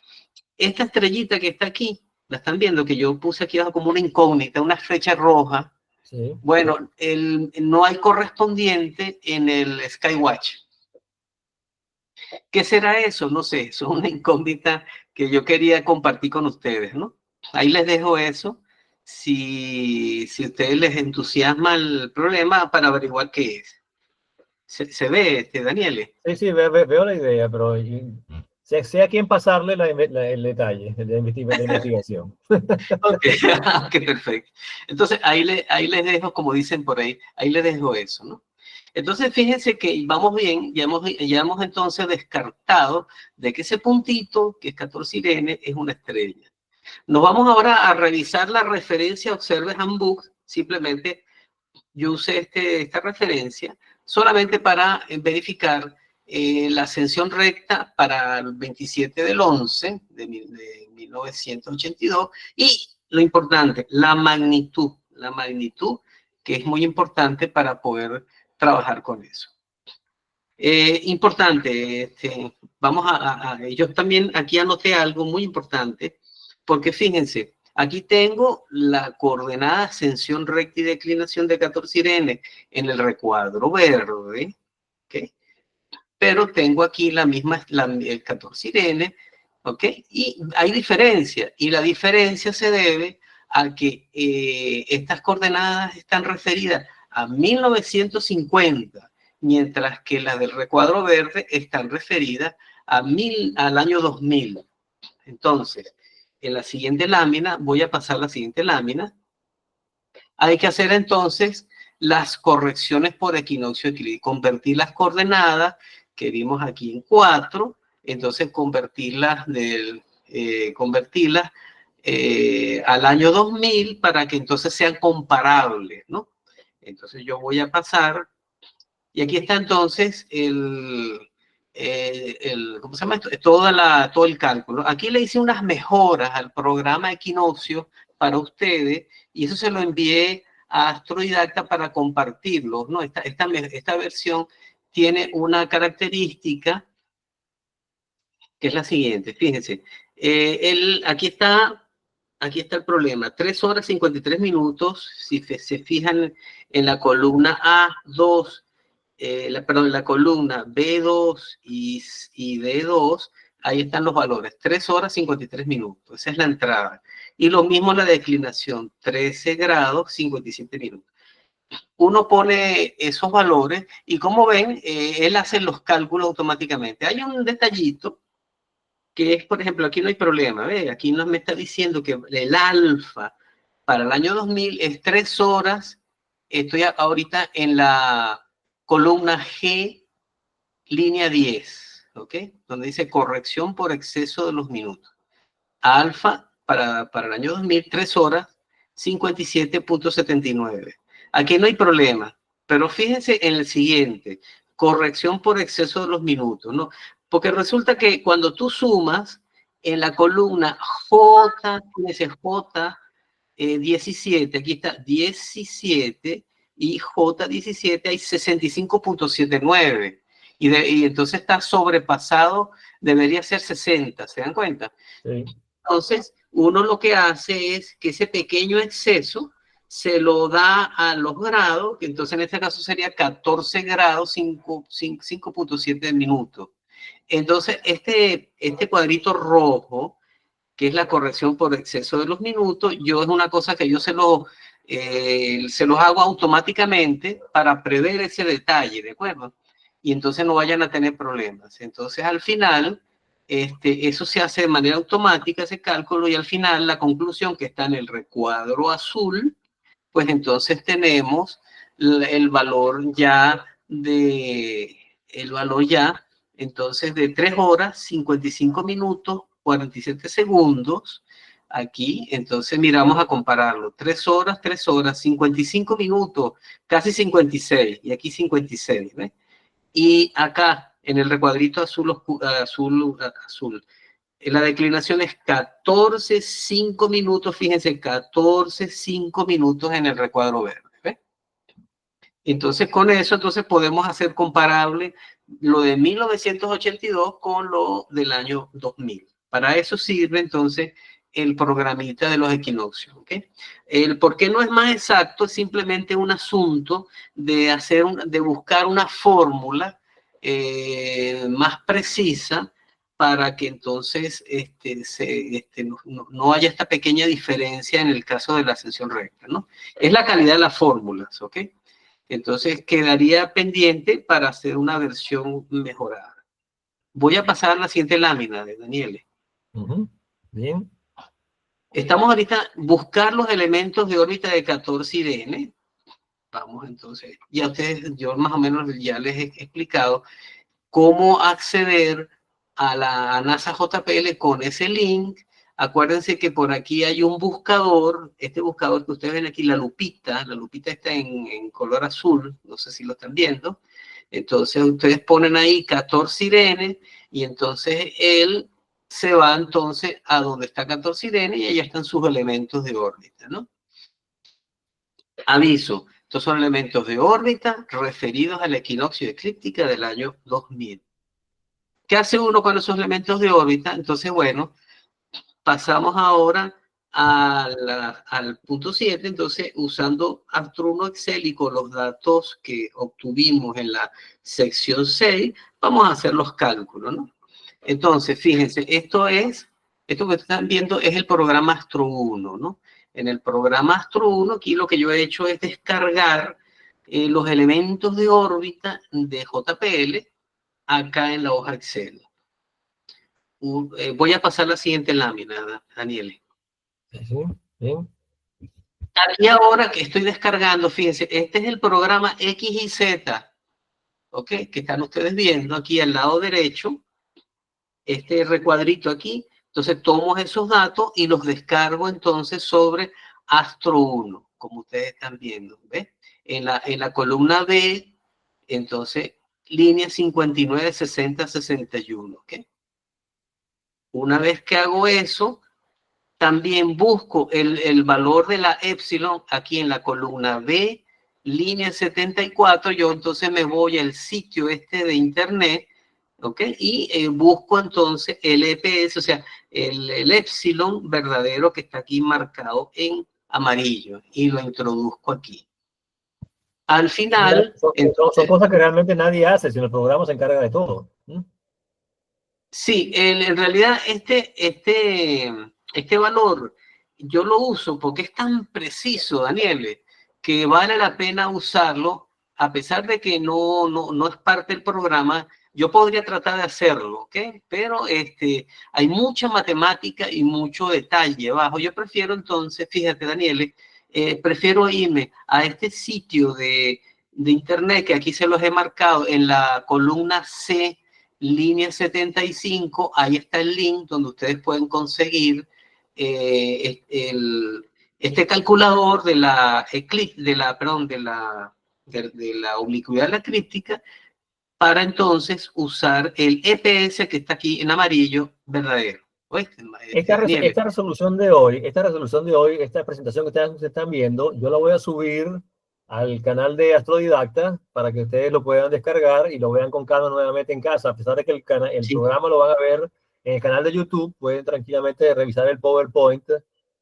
esta estrellita que está aquí La están viendo que yo puse aquí como una incógnita, una flecha roja. Sí. Bueno, no hay correspondiente en el Skywatch. ¿Qué será eso? No sé, eso es una incógnita que yo quería compartir con ustedes, ¿no? Ahí les dejo eso. Si a ustedes les entusiasma el problema, para averiguar qué es. ¿Se ve, Daniele? Sí, sí, veo la idea, pero sé a quién pasarle el detalle de la investigación. Ok, ok, perfecto. Entonces, ahí les dejo, como dicen por ahí les dejo eso, ¿no? Entonces, fíjense que vamos bien, ya hemos entonces descartado de que ese puntito, que es 14 Irene, es una estrella. Nos vamos ahora a revisar la referencia Observe Handbook. Simplemente yo usé esta referencia solamente para verificar la ascensión recta para el 27 del 11 de 1982 y lo importante, la magnitud, que es muy importante para poder trabajar con eso. Importante, vamos yo también aquí anoté algo muy importante, porque fíjense, aquí tengo la coordenada ascensión recta y declinación de 14 Irene en el recuadro verde, ¿ok? Pero tengo aquí la misma, el 14 Irene, ¿ok? Y hay diferencia, y la diferencia se debe a que estas coordenadas están referidas a 1950, mientras que las del recuadro verde están referidas al año 2000. Entonces, en la siguiente lámina, voy a pasar la siguiente lámina. Hay que hacer entonces las correcciones por equinoccio equilibrio, convertir las coordenadas que vimos aquí en 4, entonces convertirlas al año 2000 para que entonces sean comparables, ¿no? Entonces yo voy a pasar, y aquí está entonces ¿cómo se llama esto? Todo el cálculo. Aquí le hice unas mejoras al programa Equinoccio para ustedes, y eso se lo envié a Astrodidacta para compartirlo, ¿no? Esta versión tiene una característica que es la siguiente, fíjense. Aquí está el problema, 3 horas 53 minutos, si se fijan en la columna A2, perdón, la columna B2 y D2, ahí están los valores, 3 horas 53 minutos, esa es la entrada. Y lo mismo la declinación, 13 grados 57 minutos. Uno pone esos valores y como ven, él hace los cálculos automáticamente. Hay un detallito que es, por ejemplo, aquí no hay problema, ¿ve? Aquí nos me está diciendo que el alfa para el año 2000 es 3 horas, estoy ahorita en la columna G, línea 10, ¿ok? Donde dice corrección por exceso de los minutos. Alfa para el año 2000, 3 horas, 57.79. Aquí no hay problema, pero fíjense en el siguiente, corrección por exceso de los minutos, ¿no? Porque resulta que cuando tú sumas en la columna J, ese J 17, aquí está 17 y J17 hay 65.79 y entonces está sobrepasado, debería ser 60, ¿se dan cuenta? Sí. Entonces, uno lo que hace es que ese pequeño exceso se lo da a los grados, que entonces en este caso sería 14 grados, 5.7 minutos. Entonces, este cuadrito rojo, que es la corrección por exceso de los minutos, es una cosa que yo se los hago automáticamente para prever ese detalle, ¿de acuerdo? Y entonces no vayan a tener problemas. Entonces, al final, eso se hace de manera automática, ese cálculo, y al final la conclusión que está en el recuadro azul, pues entonces tenemos el valor ya entonces de 3 horas, 55 minutos, 47 segundos, aquí, entonces miramos a compararlo, 3 horas, 55 minutos, casi 56, y aquí 56, ¿ves? Y acá, en el recuadrito azul, la declinación es 14, 5 minutos, fíjense, 14, 5 minutos en el recuadro verde. ¿Ve? Entonces, con eso, podemos hacer comparable lo de 1982 con lo del año 2000. Para eso sirve, entonces, el programita de los equinoccios, ¿ok? El por qué no es más exacto es simplemente un asunto de de buscar una fórmula más precisa para que entonces no haya esta pequeña diferencia en el caso de la ascensión recta, ¿no? Es la calidad de las fórmulas, ¿ok? Entonces quedaría pendiente para hacer una versión mejorada. Voy a pasar a la siguiente lámina de Daniele. Bien. Estamos ahorita buscar los elementos de órbita de 14 Irene. Vamos entonces, ya ustedes, yo más o menos ya les he explicado cómo acceder a la NASA JPL con ese link. Acuérdense que por aquí hay un buscador, este buscador que ustedes ven aquí, la lupita está en color azul, no sé si lo están viendo. Entonces ustedes ponen ahí 14 Irene y entonces él se va entonces a donde está 14 Irene y ahí están sus elementos de órbita, ¿no? Aviso, estos son elementos de órbita referidos al equinoccio de eclíptica del año 2000. ¿Qué hace uno con esos elementos de órbita? Entonces, bueno, pasamos ahora al punto 7, entonces usando Astro 1 Excel y con los datos que obtuvimos en la sección 6, vamos a hacer los cálculos, ¿no? Entonces, fíjense, esto que están viendo es el programa Astro 1, ¿no? En el programa Astro 1, aquí lo que yo he hecho es descargar los elementos de órbita de JPL acá en la hoja Excel. Voy a pasar la siguiente lámina, Daniel. Sí, bien. Aquí ahora que estoy descargando, fíjense, este es el programa X y Z, ¿ok? Que están ustedes viendo aquí al lado derecho, este recuadrito aquí. Entonces tomo esos datos y los descargo entonces sobre Astro 1, como ustedes están viendo, ¿ves? En la columna B, entonces, línea 59, 60, 61, ¿ok? Una vez que hago eso, también busco el valor de la epsilon aquí en la columna B, línea 74. Yo entonces me voy al sitio de internet, ¿ok? Y busco entonces el EPS, o sea, el epsilon verdadero que está aquí marcado en amarillo y lo introduzco aquí. Al final, son cosas que realmente nadie hace, sino el programa se encarga de todo. Sí, en realidad este valor yo lo uso porque es tan preciso, Daniel, que vale la pena usarlo, a pesar de que no es parte del programa. Yo podría tratar de hacerlo, ¿ok? Pero hay mucha matemática y mucho detalle abajo. Yo prefiero entonces, fíjate, Daniel, prefiero irme a este sitio de internet que aquí se los he marcado en la columna C, línea 75, ahí está el link donde ustedes pueden conseguir este calculador de la oblicuidad de la eclíptica para entonces usar el EPS que está aquí en amarillo verdadero. Esta resolución de hoy, esta presentación que ustedes están viendo, yo la voy a subir al canal de Astrodidacta para que ustedes lo puedan descargar y lo vean con calma nuevamente en casa. A pesar de que el programa lo van a ver en el canal de YouTube, pueden tranquilamente revisar el PowerPoint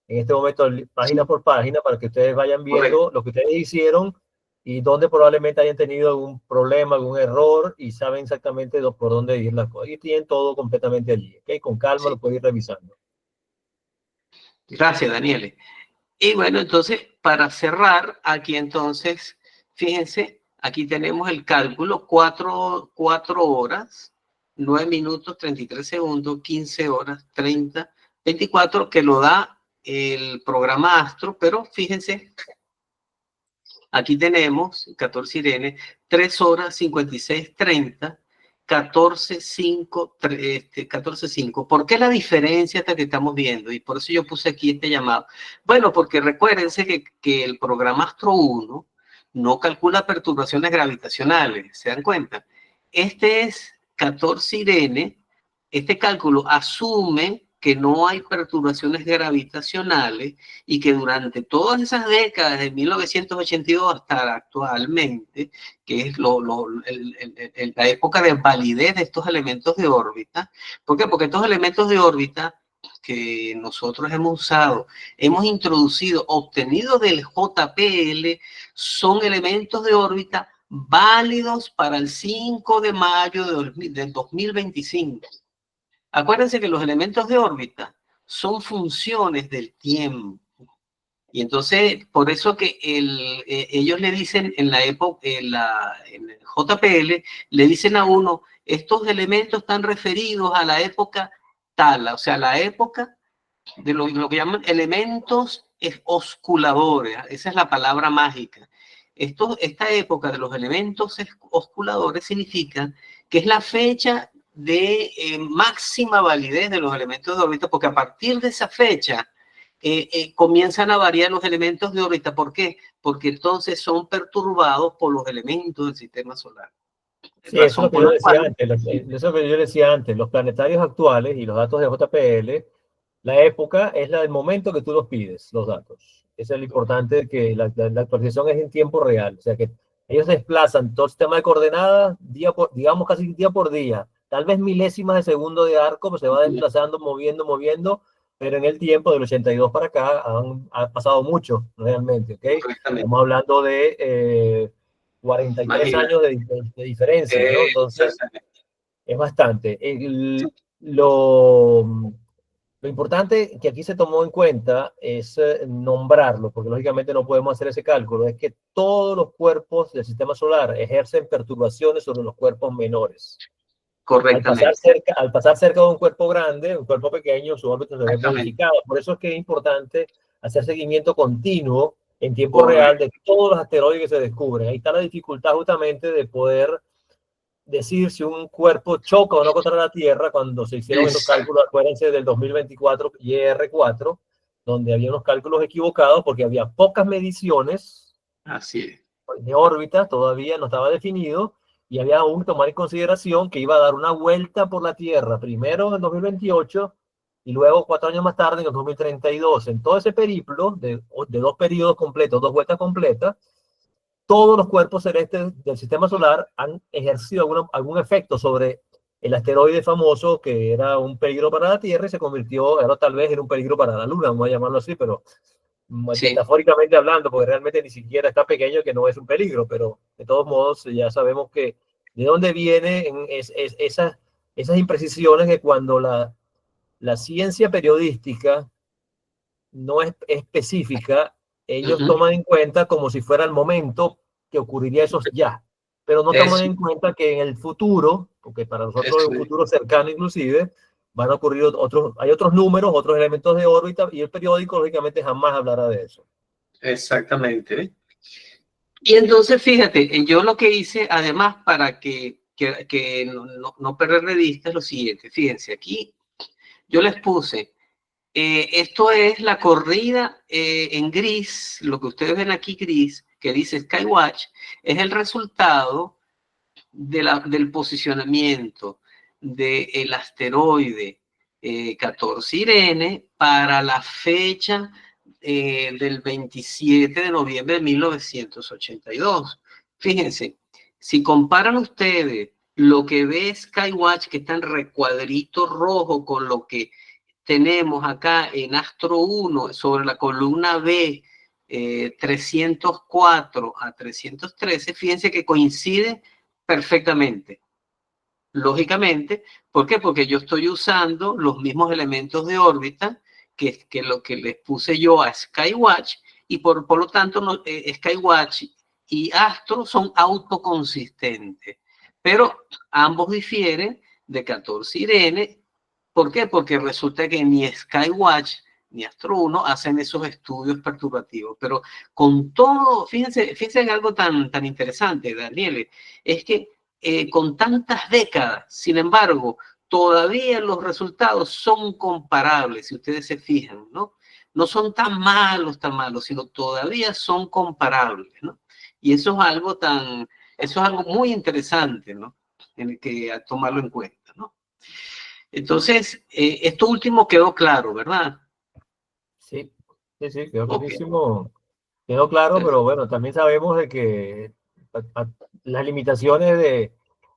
en este momento, página por página, para que ustedes vayan viendo lo que ustedes hicieron y dónde probablemente hayan tenido algún problema, algún error, y saben exactamente por dónde ir las cosas. Y tienen todo completamente allí, ¿ok? Con calma lo pueden ir revisando. Gracias, Daniel. Y bueno, entonces, para cerrar, aquí entonces, fíjense, aquí tenemos el cálculo, 4 horas, 9 minutos, 33 segundos, 15 horas, 30, 24, que lo da el programa Astro, pero fíjense, aquí tenemos 14 Irene, 3 horas, 56, 30, 14.5, 14.5. ¿Por qué la diferencia hasta que estamos viendo? Y por eso yo puse aquí este llamado. Bueno, porque recuérdense que el programa Astro 1 no calcula perturbaciones gravitacionales, ¿se dan cuenta? Este es 14 Irene, este cálculo asume que no hay perturbaciones gravitacionales y que durante todas esas décadas, de 1982 hasta actualmente, que es la época de validez de estos elementos de órbita. ¿Por qué? Porque estos elementos de órbita que nosotros hemos usado, hemos introducido, obtenido del JPL, son elementos de órbita válidos para el 5 de mayo del 2025. Acuérdense que los elementos de órbita son funciones del tiempo. Y entonces, por eso que ellos le dicen en la época, en el JPL, le dicen a uno, estos elementos están referidos a la época tal, o sea, la época de lo que llaman elementos osculadores. Esa es la palabra mágica. Esta época de los elementos osculadores significa que es la fecha de máxima validez de los elementos de órbita, porque a partir de esa fecha comienzan a variar los elementos de órbita. ¿Por qué? Porque entonces son perturbados por los elementos del sistema solar. Sí, eso es lo que yo decía antes, eso es lo que yo decía antes, los planetarios actuales y los datos de JPL, la época es la del momento que tú los pides, los datos. Eso es lo importante, que la actualización es en tiempo real, o sea que ellos desplazan todo el sistema de coordenadas, digamos casi día por día, tal vez milésimas de segundo de arco, pues se va desplazando, moviendo, pero en el tiempo del 82 para acá ha pasado mucho, realmente, ¿ok? Estamos hablando de 43 años de diferencia, ¿no? Entonces, es bastante. Lo importante que aquí se tomó en cuenta es nombrarlo, porque lógicamente no podemos hacer ese cálculo, es que todos los cuerpos del sistema solar ejercen perturbaciones sobre los cuerpos menores. Correctamente. Al pasar cerca de un cuerpo grande, un cuerpo pequeño, su órbita se ve modificada. Por eso es que es importante hacer seguimiento continuo en tiempo real de todos los asteroides que se descubren. Ahí está la dificultad justamente de poder decir si un cuerpo choca o no contra la Tierra. Cuando se hicieron esos cálculos, acuérdense del 2024 IR4, donde había unos cálculos equivocados porque había pocas mediciones. Así es. De órbita, todavía no estaba definido, y había aún que tomar en consideración que iba a dar una vuelta por la Tierra, primero en el 2028 y luego 4 años más tarde en el 2032. En todo ese periplo de 2 periodos completos, 2 vueltas completas, todos los cuerpos celestes del sistema solar han ejercido algún efecto sobre el asteroide famoso, que era un peligro para la Tierra y se convirtió, ahora tal vez, en un peligro para la Luna, vamos a llamarlo así, pero metafóricamente hablando, porque realmente ni siquiera está pequeño, que no es un peligro, pero de todos modos ya sabemos que de dónde vienen esas imprecisiones, que cuando la ciencia periodística no es específica, ellos toman en cuenta como si fuera el momento que ocurriría eso ya, pero no toman en cuenta que en el futuro, porque para nosotros es un futuro cercano inclusive, van a ocurrir hay otros números, otros elementos de órbita, y el periódico lógicamente jamás hablará de eso. Exactamente. Y entonces, fíjate, yo lo que hice, además, para que no perder de vista, es lo siguiente. Fíjense, aquí yo les puse, esto es la corrida en gris, lo que ustedes ven aquí gris, que dice Skywatch, es el resultado del posicionamiento del asteroide 14 Irene para la fecha del 27 de noviembre de 1982. Fíjense, si comparan ustedes lo que ve Skywatch, que está en recuadrito rojo, con lo que tenemos acá en Astro 1 sobre la columna B, 304 a 313, fíjense que coincide perfectamente. Lógicamente, ¿por qué? Porque yo estoy usando los mismos elementos de órbita que lo que les puse yo a Skywatch, y por lo tanto Skywatch y Astro son autoconsistentes, pero ambos difieren de 14 Irene. ¿Por qué? Porque resulta que ni Skywatch ni Astro 1 hacen esos estudios perturbativos, pero con todo, fíjense en algo tan interesante, Daniel, es que con tantas décadas, sin embargo, todavía los resultados son comparables, si ustedes se fijan, ¿no? No son tan malos, sino todavía son comparables, ¿no? Y eso es algo muy interesante, ¿no? En el que a tomarlo en cuenta, ¿no? Entonces, esto último quedó claro, ¿verdad? Sí, quedó clarísimo. Quedó claro, pero bueno, también sabemos de que las limitaciones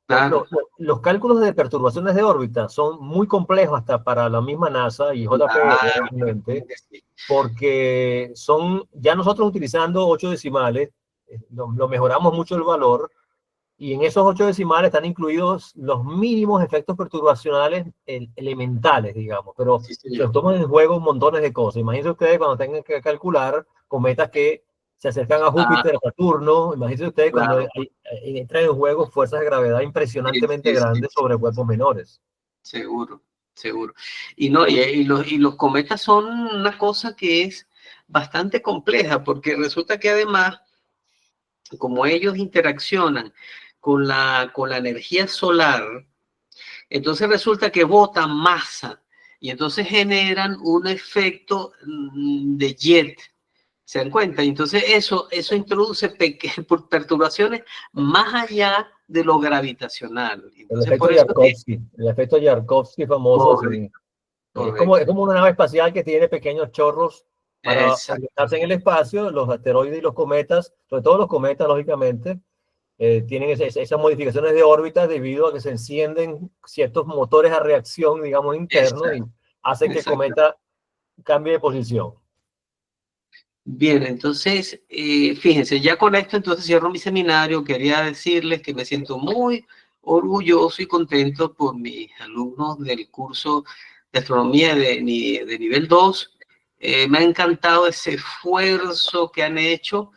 Claro. Los cálculos de perturbaciones de órbita son muy complejos hasta para la misma NASA y JPL, Claro, obviamente, que sí. porque son, ya nosotros utilizando 8 decimales, lo mejoramos mucho el valor, y en esos 8 decimales están incluidos los mínimos efectos perturbacionales elementales, digamos, pero Sí, se señor. toman en juego montones de cosas. Imagínense ustedes cuando tengan que calcular cometas que se acercan a Ah, Júpiter, a Saturno. Imagínense ustedes cuando claro. entran en juego fuerzas de gravedad Sí, impresionantemente sí, sí, grandes sobre cuerpos menores. seguro, seguro. Y no, y los cometas son una cosa que es bastante compleja, porque resulta que además, como ellos interaccionan con la energía solar, entonces resulta que botan masa y entonces generan un efecto de jet. ¿Se dan cuenta? Y entonces eso introduce perturbaciones más allá de lo gravitacional. Entonces, por eso es que... El efecto Yarkovsky famoso, Correcto, sí. Es correcto. como una nave espacial que tiene pequeños chorros para Exacto. orientarse en el espacio. Los asteroides y los cometas, sobre todo los cometas, lógicamente, tienen esas modificaciones de órbita debido a que se encienden ciertos motores a reacción, digamos, internos y Exacto. hacen que el Exacto. cometa cambie de posición. Bien, entonces, fíjense, ya con esto entonces cierro mi seminario. Quería decirles que me siento muy orgulloso y contento por mis alumnos del curso de astronomía de nivel 2. Me ha encantado ese esfuerzo que han hecho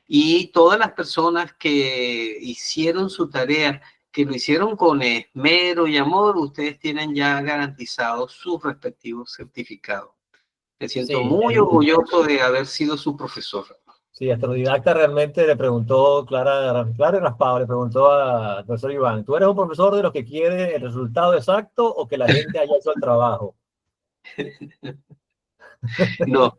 y todas las personas que hicieron su tarea, que lo hicieron con esmero y amor, ustedes tienen ya garantizados sus respectivos certificados. Me siento Sí, muy orgulloso de haber sido su profesor. sí, Astrodidacta realmente le preguntó, Clara y Raspado le preguntó al profesor Iván, ¿tú eres un profesor de los que quiere el resultado exacto o que la gente haya hecho el trabajo? No,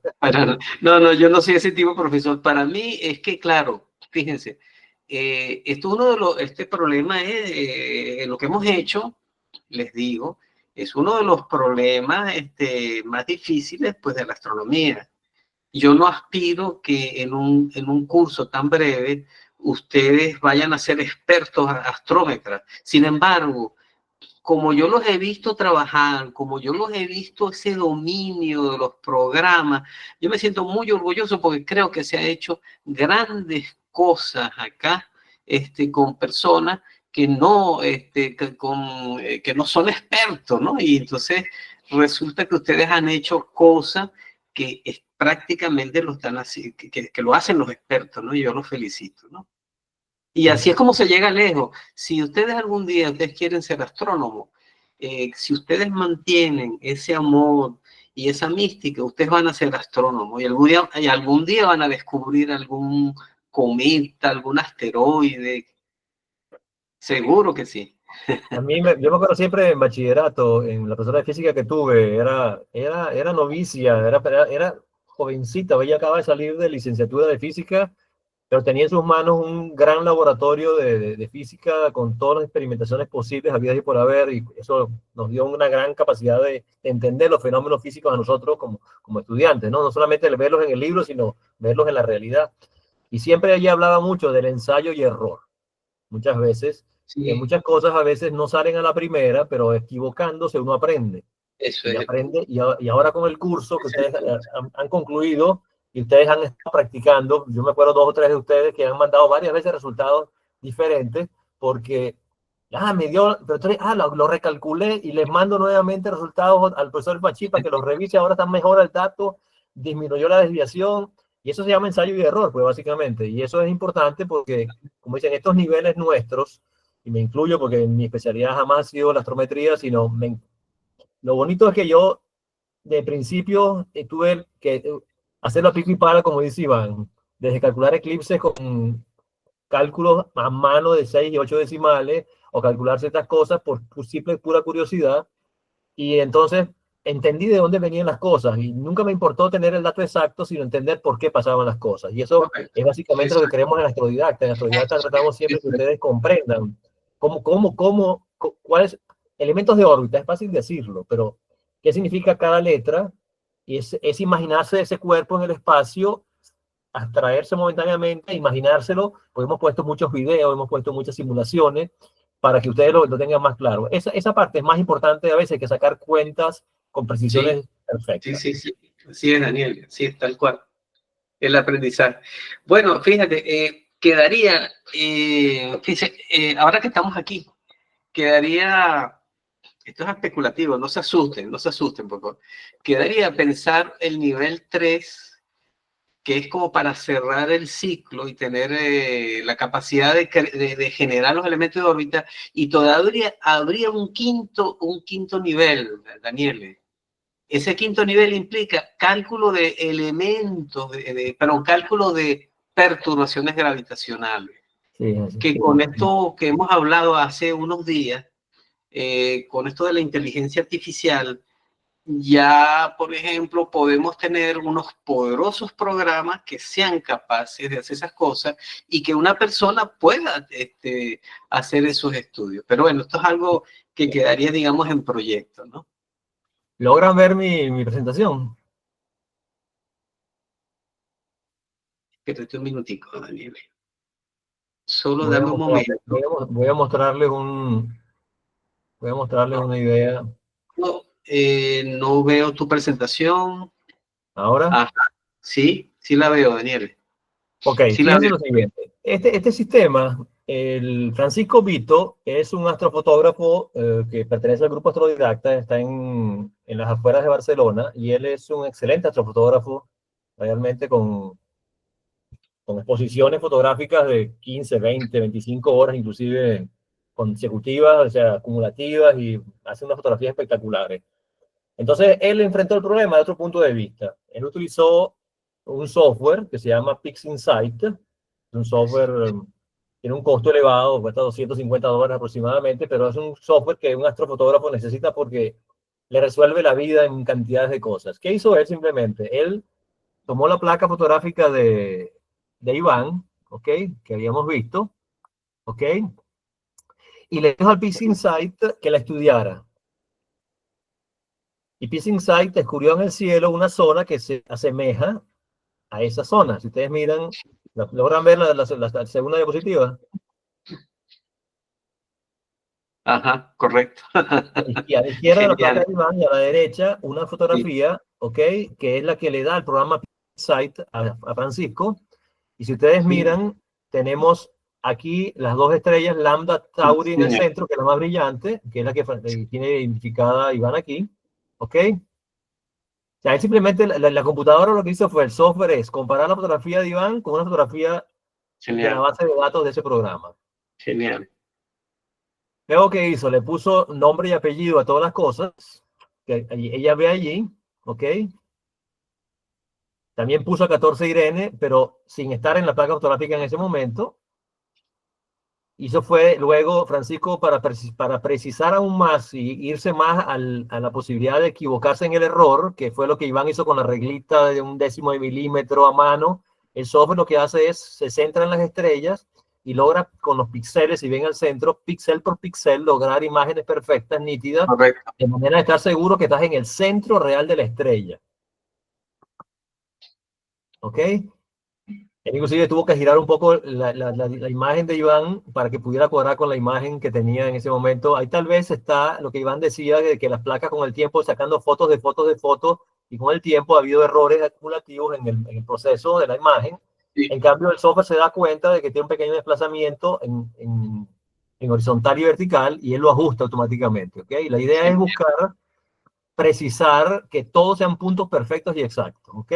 no, no, yo no soy ese tipo de profesor. Para mí es que, claro, fíjense, este problema es lo que hemos hecho, les digo, es uno de los problemas más difíciles pues, de la astronomía. Yo no aspiro que en un curso tan breve ustedes vayan a ser expertos astrómetras. Sin embargo, como yo los he visto trabajar, como yo los he visto ese dominio de los programas, yo me siento muy orgulloso porque creo que se ha hecho grandes cosas acá con personas que no son expertos, ¿no? Y entonces resulta que ustedes han hecho cosas que prácticamente lo están así, que lo hacen los expertos, ¿no? Y yo los felicito, ¿no? Y así es como se llega lejos. Si ustedes algún día ustedes quieren ser astrónomos, si ustedes mantienen ese amor y esa mística, ustedes van a ser astrónomos y algún día van a descubrir algún cometa, algún asteroide. Seguro que sí. Yo me acuerdo siempre en bachillerato, en la profesora de física que tuve, era novicia, era jovencita, ella acaba de salir de licenciatura de física, pero tenía en sus manos un gran laboratorio de física con todas las experimentaciones posibles, habidas y por haber, y eso nos dio una gran capacidad de entender los fenómenos físicos a nosotros como estudiantes, ¿no? No solamente verlos en el libro, sino verlos en la realidad. Y siempre ella hablaba mucho del ensayo y error, muchas veces, que Sí, muchas cosas a veces no salen a la primera, pero equivocándose uno aprende eso y es el punto. aprende. Y ahora con el curso que Ese es el ustedes punto. han concluido y ustedes han estado practicando, yo me acuerdo 2 o 3 de ustedes que han mandado varias veces resultados diferentes porque, me dio, pero entonces, lo recalculé y les mando nuevamente resultados al profesor Pachi para que los revise, ahora está mejor el dato, disminuyó la desviación. Y eso se llama ensayo y error, pues básicamente. Y eso es importante porque, como dicen, estos niveles nuestros, y me incluyo porque mi especialidad jamás ha sido la astrometría, sino lo bonito es que yo de principio tuve que hacerlo a pico y pala, como dice Iván, desde calcular eclipses con cálculos a mano de 6 y 8 decimales, o calcular ciertas cosas por simple pura curiosidad, y entonces entendí de dónde venían las cosas, y nunca me importó tener el dato exacto, sino entender por qué pasaban las cosas. Y eso Correcto. es básicamente lo que Exacto. creemos en Astrodidacta. En Astrodidacta Eso tratamos siempre que es. ustedes comprendan cuáles elementos de órbita, es fácil decirlo, pero qué significa cada letra, y es imaginarse ese cuerpo en el espacio, abstraerse momentáneamente, imaginárselo, pues hemos puesto muchos videos, hemos puesto muchas simulaciones, para que ustedes lo tengan más claro. Esa parte es más importante a veces que sacar cuentas con precisiones perfectas. Sí, Daniel, sí, tal cual. El aprendizaje. Bueno, fíjate, quedaría, fíjate, ahora que estamos aquí, quedaría, esto es especulativo, no se asusten, por favor. Quedaría pensar el nivel 3, que es como para cerrar el ciclo y tener la capacidad de generar los elementos de órbita, y todavía habría un quinto nivel, Daniel. Ese quinto nivel implica cálculo de elementos, perdón, cálculo de perturbaciones gravitacionales. Sí, que con esto que hemos hablado hace unos días, con esto de la inteligencia artificial, ya, por ejemplo, podemos tener unos poderosos programas que sean capaces de hacer esas cosas y que una persona pueda hacer esos estudios. Pero bueno, esto es algo que quedaría, digamos, en proyecto, ¿no? ¿Logran ver mi presentación? Espérate un minutico, Daniel. Solo dame un momento. Voy a mostrarles una idea. No veo tu presentación. ¿Ahora? Ajá, sí la veo, Daniel. Ok, Sí la fíjense veo. lo siguiente. Este sistema, el Francisco Vito, es un astrofotógrafo que pertenece al grupo Astrodidacta, está en las afueras de Barcelona, y él es un excelente astrofotógrafo, realmente con exposiciones fotográficas de 15, 20, 25 horas, inclusive consecutivas, o sea, acumulativas, y hace unas fotografías espectaculares. Entonces, él enfrentó el problema de otro punto de vista. Él utilizó un software que se llama PixInsight, un software, tiene un costo elevado, cuesta $250 aproximadamente, pero es un software que un astrofotógrafo necesita porque le resuelve la vida en cantidades de cosas. ¿Qué hizo él simplemente? Él tomó la placa fotográfica de Iván, ¿ok? Que habíamos visto, ¿ok? Y le dijo al PixInsight que la estudiara. Y PixInsight descubrió en el cielo una zona que se asemeja a esa zona. Si ustedes miran, ¿logran ver la segunda diapositiva? Ajá, correcto. Y a la izquierda de la placa Genial. de Iván y a la derecha una Sí, fotografía, ¿ok? Que es la que le da el programa PixInsight a Francisco. Y si ustedes sí, miran, tenemos aquí las dos estrellas Lambda Tauri en el señor. centro, que es la más brillante, que es la que tiene identificada Iván aquí, ¿ok? O sea, él simplemente, la computadora lo que hizo fue, el software es comparar la fotografía de Iván con una fotografía de la Genial, base de datos de ese programa. genial. Luego, ¿qué hizo? Le puso nombre y apellido a todas las cosas que ella ve allí, ¿ok? También puso a 14 Irene, pero sin estar en la placa fotográfica en ese momento. Y eso fue luego, Francisco, para precisar aún más y irse más a la posibilidad de equivocarse en el error, que fue lo que Iván hizo con la reglita de 1/10 de milímetro a mano. El software lo que hace es, se centra en las estrellas y logra con los píxeles, si ven al centro, píxel por píxel, lograr imágenes perfectas, nítidas, Correcto. de manera de estar seguro que estás en el centro real de la estrella. ¿Ok? Él inclusive tuvo que girar un poco la imagen de Iván para que pudiera cuadrar con la imagen que tenía en ese momento. Ahí tal vez está lo que Iván decía, de que las placas con el tiempo, sacando fotos de fotos de fotos, y con el tiempo ha habido errores acumulativos en el proceso de la imagen. Sí, En cambio, el software se da cuenta de que tiene un pequeño desplazamiento en horizontal y vertical, y él lo ajusta automáticamente. ¿Okay? La idea es genial. buscar, precisar que todos sean puntos perfectos y exactos. ¿Ok?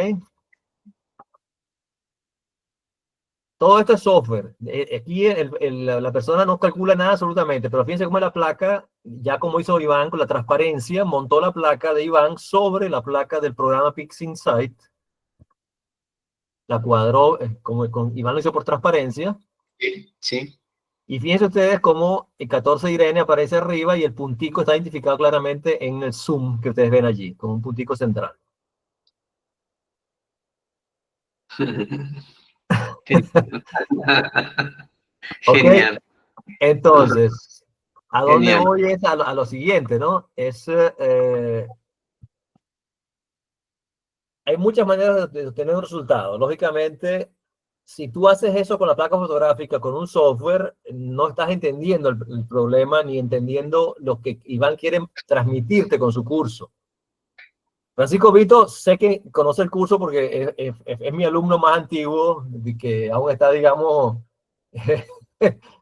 Todo esto es software. Aquí la persona no calcula nada absolutamente, pero fíjense cómo la placa, ya como hizo Iván con la transparencia, montó la placa de Iván sobre la placa del programa PixInsight, la cuadró, como Iván lo hizo por transparencia, Sí, sí. y fíjense ustedes cómo el 14 Irene aparece arriba y el puntico está identificado claramente en el zoom que ustedes ven allí, con un puntico central. ¿Ok? Genial, Entonces, ¿a dónde genial. voy? Es a lo siguiente, ¿no? Hay muchas maneras de obtener un resultado. Lógicamente, si tú haces eso con la placa fotográfica, con un software, no estás entendiendo el problema ni entendiendo lo que Iván quiere transmitirte con su curso. Francisco Vito, sé que conoce el curso porque es mi alumno más antiguo, que aún está, digamos,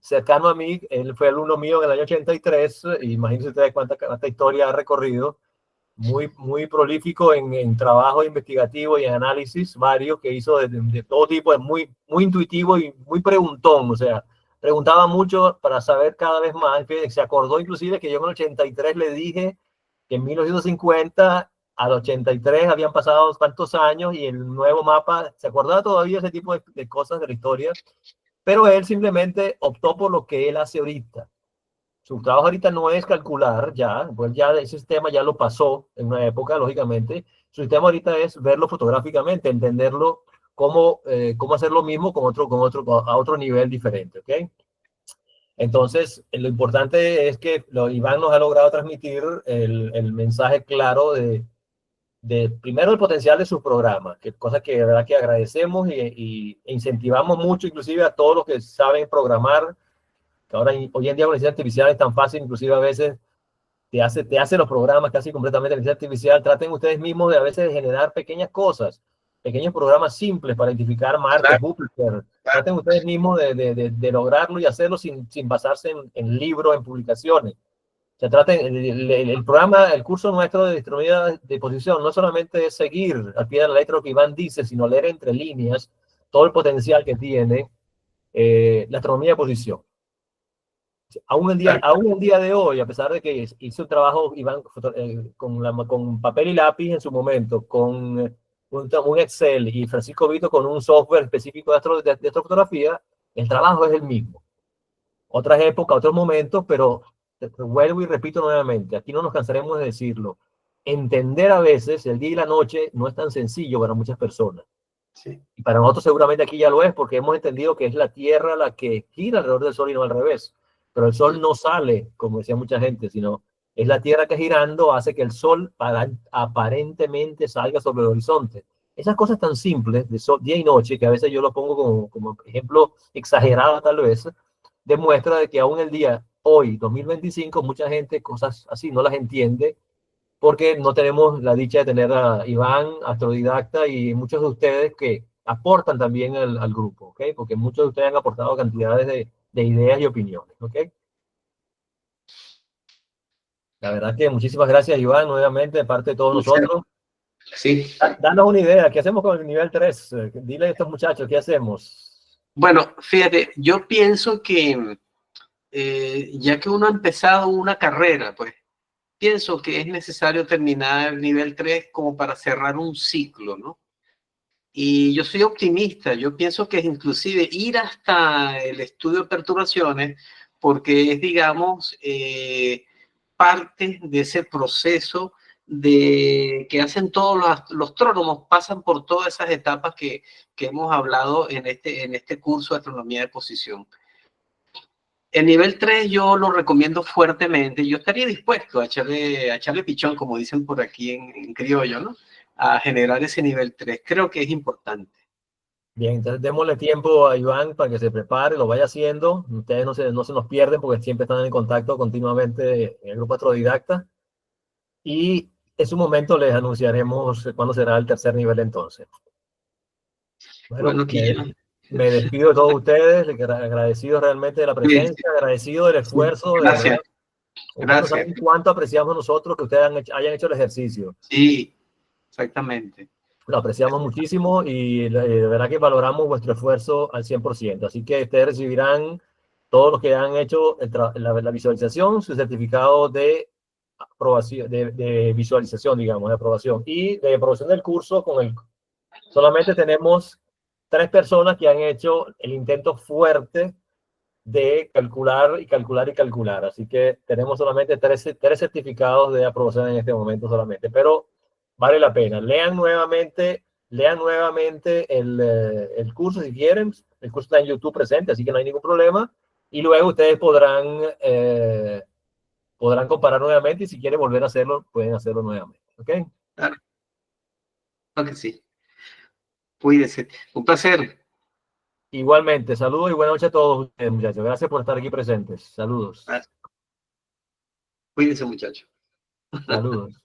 cercano a mí. Él fue alumno mío en el año 83. Imagínense ustedes cuánta historia ha recorrido. Muy prolífico en trabajo investigativo y en análisis varios que hizo de todo tipo. Es muy intuitivo y muy preguntón. O sea, preguntaba mucho para saber cada vez más. Se acordó inclusive que yo en el 83 le dije que en 1950 al 83 habían pasado tantos años y el nuevo mapa, se acordaba todavía ese tipo de cosas de la historia, pero él simplemente optó por lo que él hace ahorita. Su trabajo ahorita no es calcular, ya, pues ya ese sistema ya lo pasó en una época, lógicamente. Su sistema ahorita es verlo fotográficamente, entenderlo, cómo hacer lo mismo a otro nivel diferente, ¿ok? Entonces, lo importante es que Iván nos ha logrado transmitir el mensaje claro primero el potencial de sus programas, que cosa que de verdad que agradecemos e incentivamos mucho, inclusive a todos los que saben programar, que ahora hoy en día con la inteligencia artificial es tan fácil, inclusive a veces te hace los programas casi completamente de inteligencia artificial. Traten ustedes mismos de a veces de generar pequeñas cosas, pequeños programas simples para identificar Marte, Júpiter. Traten ustedes mismos de lograrlo y hacerlo sin basarse en libros, en publicaciones. O sea, traten, el programa, el curso nuestro de astronomía de posición no solamente es seguir al pie de la letra lo que Iván dice, sino leer entre líneas todo el potencial que tiene la astronomía de posición. Aún el día de hoy, a pesar de que hice un trabajo, Iván, con papel y lápiz en su momento, con un Excel, y Francisco Vito con un software específico de astrofotografía, el trabajo es el mismo. Otras épocas, otros momentos, pero vuelvo y repito nuevamente, aquí no nos cansaremos de decirlo. Entender a veces el día y la noche no es tan sencillo para muchas personas. Sí. Y para nosotros seguramente aquí ya lo es, porque hemos entendido que es la Tierra la que gira alrededor del Sol y no al revés. Pero el Sol no sale, como decía mucha gente, sino es la Tierra que girando hace que el Sol aparentemente salga sobre el horizonte. Esas cosas tan simples, de sol, día y noche, que a veces yo lo pongo como ejemplo exagerado tal vez, demuestra de que aún el día, hoy, 2025, mucha gente cosas así no las entiende porque no tenemos la dicha de tener a Iván, astrodidacta, y muchos de ustedes que aportan también al grupo, ¿ok? Porque muchos de ustedes han aportado cantidades de ideas y opiniones, ¿ok? La verdad que muchísimas gracias, Iván, nuevamente, de parte de todos nosotros. Sí. Danos una idea, ¿qué hacemos con el nivel 3? Dile a estos muchachos, ¿qué hacemos? Bueno, fíjate, yo pienso que ya que uno ha empezado una carrera, pues pienso que es necesario terminar el nivel 3 como para cerrar un ciclo, ¿no? Y yo soy optimista, yo pienso que inclusive ir hasta el estudio de perturbaciones, porque es, digamos, parte de ese proceso que hacen todos los astrónomos, pasan por todas esas etapas que hemos hablado en este curso de astronomía de posición. El nivel 3 yo lo recomiendo fuertemente. Yo estaría dispuesto a echarle pichón, como dicen por aquí en criollo, ¿no? A generar ese nivel 3. Creo que es importante. Bien, entonces démosle tiempo a Iván para que se prepare, lo vaya haciendo. Ustedes no se nos pierden porque siempre están en contacto continuamente en el grupo Astrodidacta. Y en su momento les anunciaremos cuándo será el tercer nivel entonces. Bueno, me despido de todos ustedes, agradecido realmente de la presencia, agradecido del esfuerzo. Gracias. Ustedes no saben cuánto apreciamos nosotros que ustedes hayan hecho el ejercicio. Sí, exactamente. Lo apreciamos muchísimo y de verdad que valoramos vuestro esfuerzo al 100%. Así que ustedes recibirán, todos los que han hecho la visualización, su certificado de aprobación, de visualización, digamos, de aprobación. Y de aprobación del curso, solamente tenemos 3 personas que han hecho el intento fuerte de calcular y calcular y calcular. Así que tenemos solamente 3 certificados de aprobación en este momento solamente. Pero vale la pena. Lean nuevamente el curso si quieren. El curso está en YouTube presente, así que no hay ningún problema. Y luego ustedes podrán comparar nuevamente y si quieren volver a hacerlo, pueden hacerlo nuevamente. ¿Ok? Claro. Creo que sí. Cuídese. Un placer. Igualmente, saludos y buenas noches a todos ustedes, muchachos. Gracias por estar aquí presentes. Saludos. Cuídense, muchachos. Saludos.